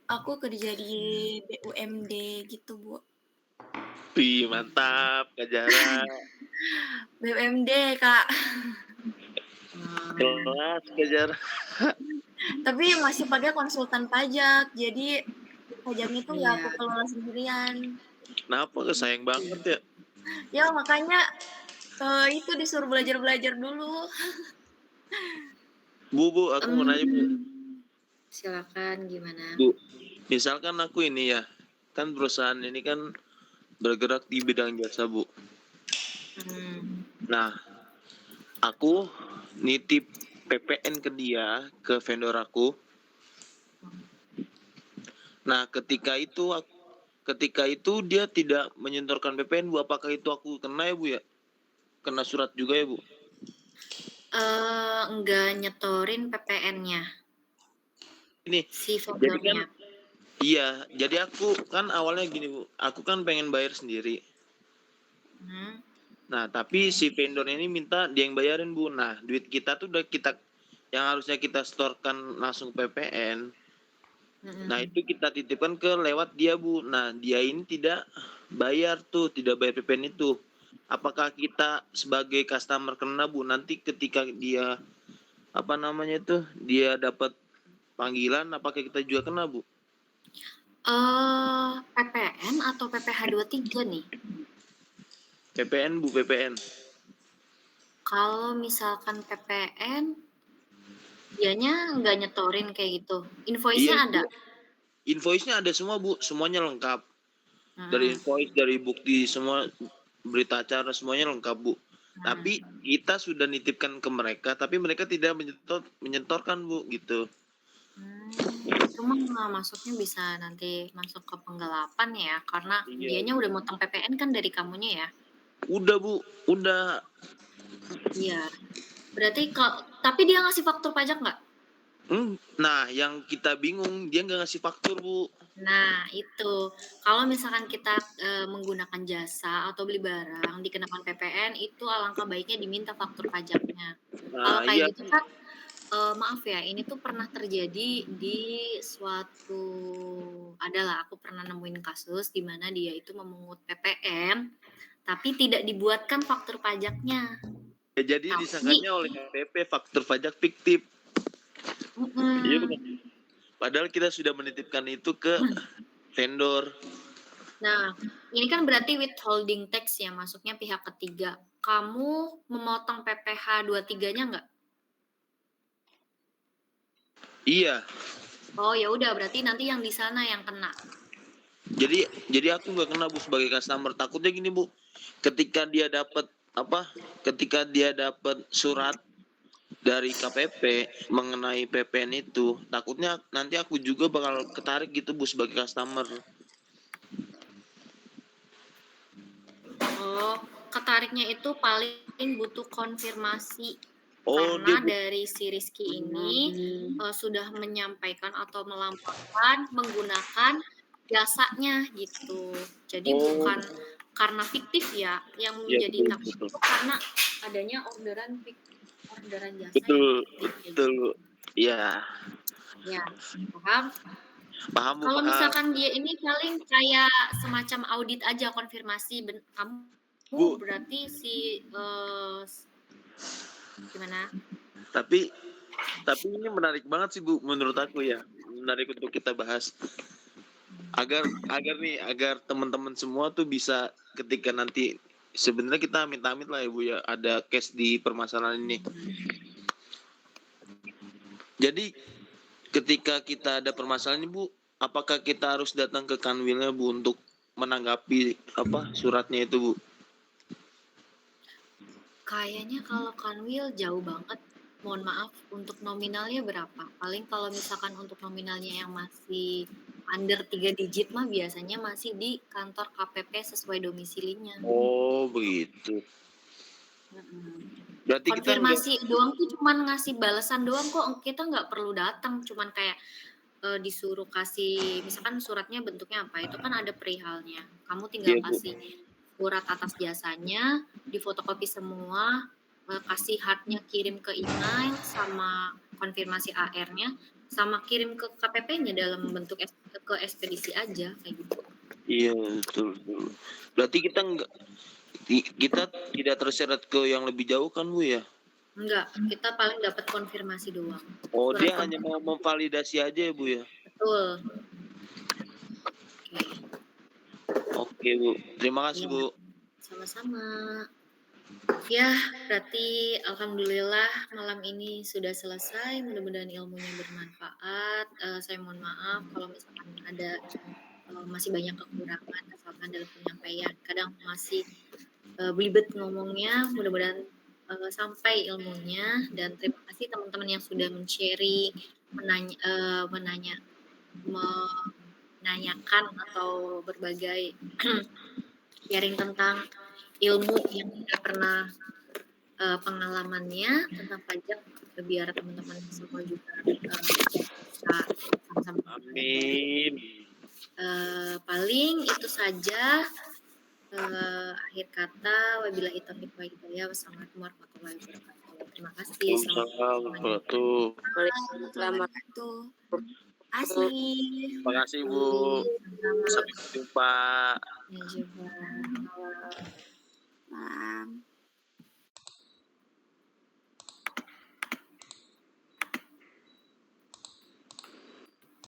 Aku kerja di BUMD gitu, Bu. Wih, mantap, Kak Zahra. BUMD, Kak. Kelas, Kak Zahra. Tapi masih pakai konsultan pajak, jadi pajaknya tuh nggak aku Iya. kelola sendirian. Kenapa? Sayang banget ya. Ya makanya itu disuruh belajar dulu. Bu, aku mau nanya, Bu. Silakan, gimana? Bu, misalkan aku ini ya, kan perusahaan ini kan bergerak di bidang jasa, Bu. Nah, aku nitip PPN ke dia, ke vendor aku. Nah, ketika itu dia tidak menyentorkan PPN, Bu, apakah itu aku kena ya, Bu ya? Kena surat juga ya, Bu? Enggak nyetorin PPN-nya. Ini, si jadi kan, vendornya. iya, jadi aku kan awalnya gini, Bu, aku kan pengen bayar sendiri. Nah, tapi si vendor ini minta dia yang bayarin, Bu. Nah, duit kita tuh udah yang harusnya kita setorkan langsung PPN. Nah, itu kita titipkan ke lewat dia, Bu. Nah, dia ini tidak bayar PPN itu. Apakah kita sebagai customer kena, Bu? Nanti ketika dia dia dapat panggilan, apakah kita juga kena, Bu? PPN atau PPh 23 nih? PPN, Bu, PPN. Kalau misalkan PPN, dianya nggak nyetorin kayak gitu. Invoice-nya Iya, ada? Invoice-nya ada semua, Bu. Semuanya lengkap. Dari invoice, dari bukti, semua berita acara, semuanya lengkap, Bu. Tapi kita sudah nitipkan ke mereka, tapi mereka tidak menyetorkan, Bu, gitu. Cuma masuknya bisa nanti masuk ke penggelapan ya, karena dianya udah motong PPN kan dari kamunya ya? Udah, Bu, udah. Iya. Berarti tapi dia ngasih faktur pajak nggak? Nah, yang kita bingung, dia nggak ngasih faktur, Bu. Nah, itu. Kalau misalkan kita menggunakan jasa atau beli barang, dikenakan PPN, itu alangkah baiknya diminta faktur pajaknya. Kalau Nah, kayak iya. gitu kan, maaf ya, ini tuh pernah terjadi di adalah aku pernah nemuin kasus di mana dia itu memungut PPN, tapi tidak dibuatkan faktur pajaknya. Ya, jadi disangkanya oleh KPP faktur pajak fiktif. Iya, bukan. Padahal kita sudah menitipkan itu ke vendor. Nah, ini kan berarti withholding tax ya, masuknya pihak ketiga. Kamu memotong PPh 23-nya nggak? Iya. Oh ya udah, berarti nanti yang di sana yang kena. Jadi aku nggak kena, Bu, sebagai customer. Takutnya gini, Bu. Ketika dia dapat surat dari KPP mengenai PPN itu, takutnya nanti aku juga bakal ketarik gitu Bu sebagai customer. Oh, ketariknya itu paling butuh konfirmasi Oh, karena dia dari si Rizky ini sudah menyampaikan atau melampaukan menggunakan jasanya gitu. Jadi bukan karena fiktif ya, yang Iya, menjadi betul, takut betul. itu karena adanya orderan jasa Betul, yang fiktif kayak betul. gitu. Iya, Ya, paham? paham Bu, Kalau paham. misalkan dia ini paling kayak semacam audit aja konfirmasi kamu Bu. berarti gimana? Tapi ini menarik banget sih Bu menurut aku ya. Menarik untuk kita bahas. Agar teman-teman semua tuh bisa ketika nanti sebenarnya kita amit-amit lah ya Bu ya, ada case di permasalahan ini. Jadi ketika kita ada permasalahan ini Bu, apakah kita harus datang ke Kanwilnya Bu untuk menanggapi suratnya itu Bu? Kayaknya kalau Kanwil jauh banget. Mohon maaf, untuk nominalnya berapa? Paling kalau misalkan untuk nominalnya yang masih under 3 digit mah biasanya masih di kantor KPP sesuai domisilinya. Oh, begitu. Berarti Konfirmasi doang tuh cuman ngasih balasan doang kok, kita nggak perlu datang, cuman kayak disuruh kasih, misalkan suratnya bentuknya apa, itu kan ada perihalnya. Kamu tinggal kasih surat atas jasanya, difotokopi semua, kasih hardnya kirim ke email, sama konfirmasi AR-nya, sama kirim ke KPP-nya dalam bentuk ke ekspedisi aja, kayak gitu. Iya, betul. Berarti kita tidak terseret ke yang lebih jauh kan Bu ya? Enggak, kita paling dapat konfirmasi doang. Oh, dia hanya mau memvalidasi aja ya Bu ya? Betul. Oke Bu, terima kasih Bu. Sama-sama. Ya, berarti alhamdulillah malam ini sudah selesai. Mudah-mudahan ilmunya bermanfaat. Saya mohon maaf kalau misalkan ada masih banyak kekurangan misalkan dalam penyampaian. Kadang masih belibet ngomongnya. Mudah-mudahan sampai ilmunya. Dan terima kasih teman-teman yang sudah men-sharing, menanyakan atau berbagai sharing tentang ilmu yang sudah pernah pengalamannya tentang pajak, biar teman-teman semua juga bisa sama-sama. Amin. Paling itu saja. Akhir kata, wabillahi taufiq wa hidayah. Wassalamualaikum warahmatullahi wabarakatuh. Terima kasih. Assalamualaikum. Selamat Terima kasih. Terima kasih Bu. Sampai jumpa. Sampai jumpa. Malam.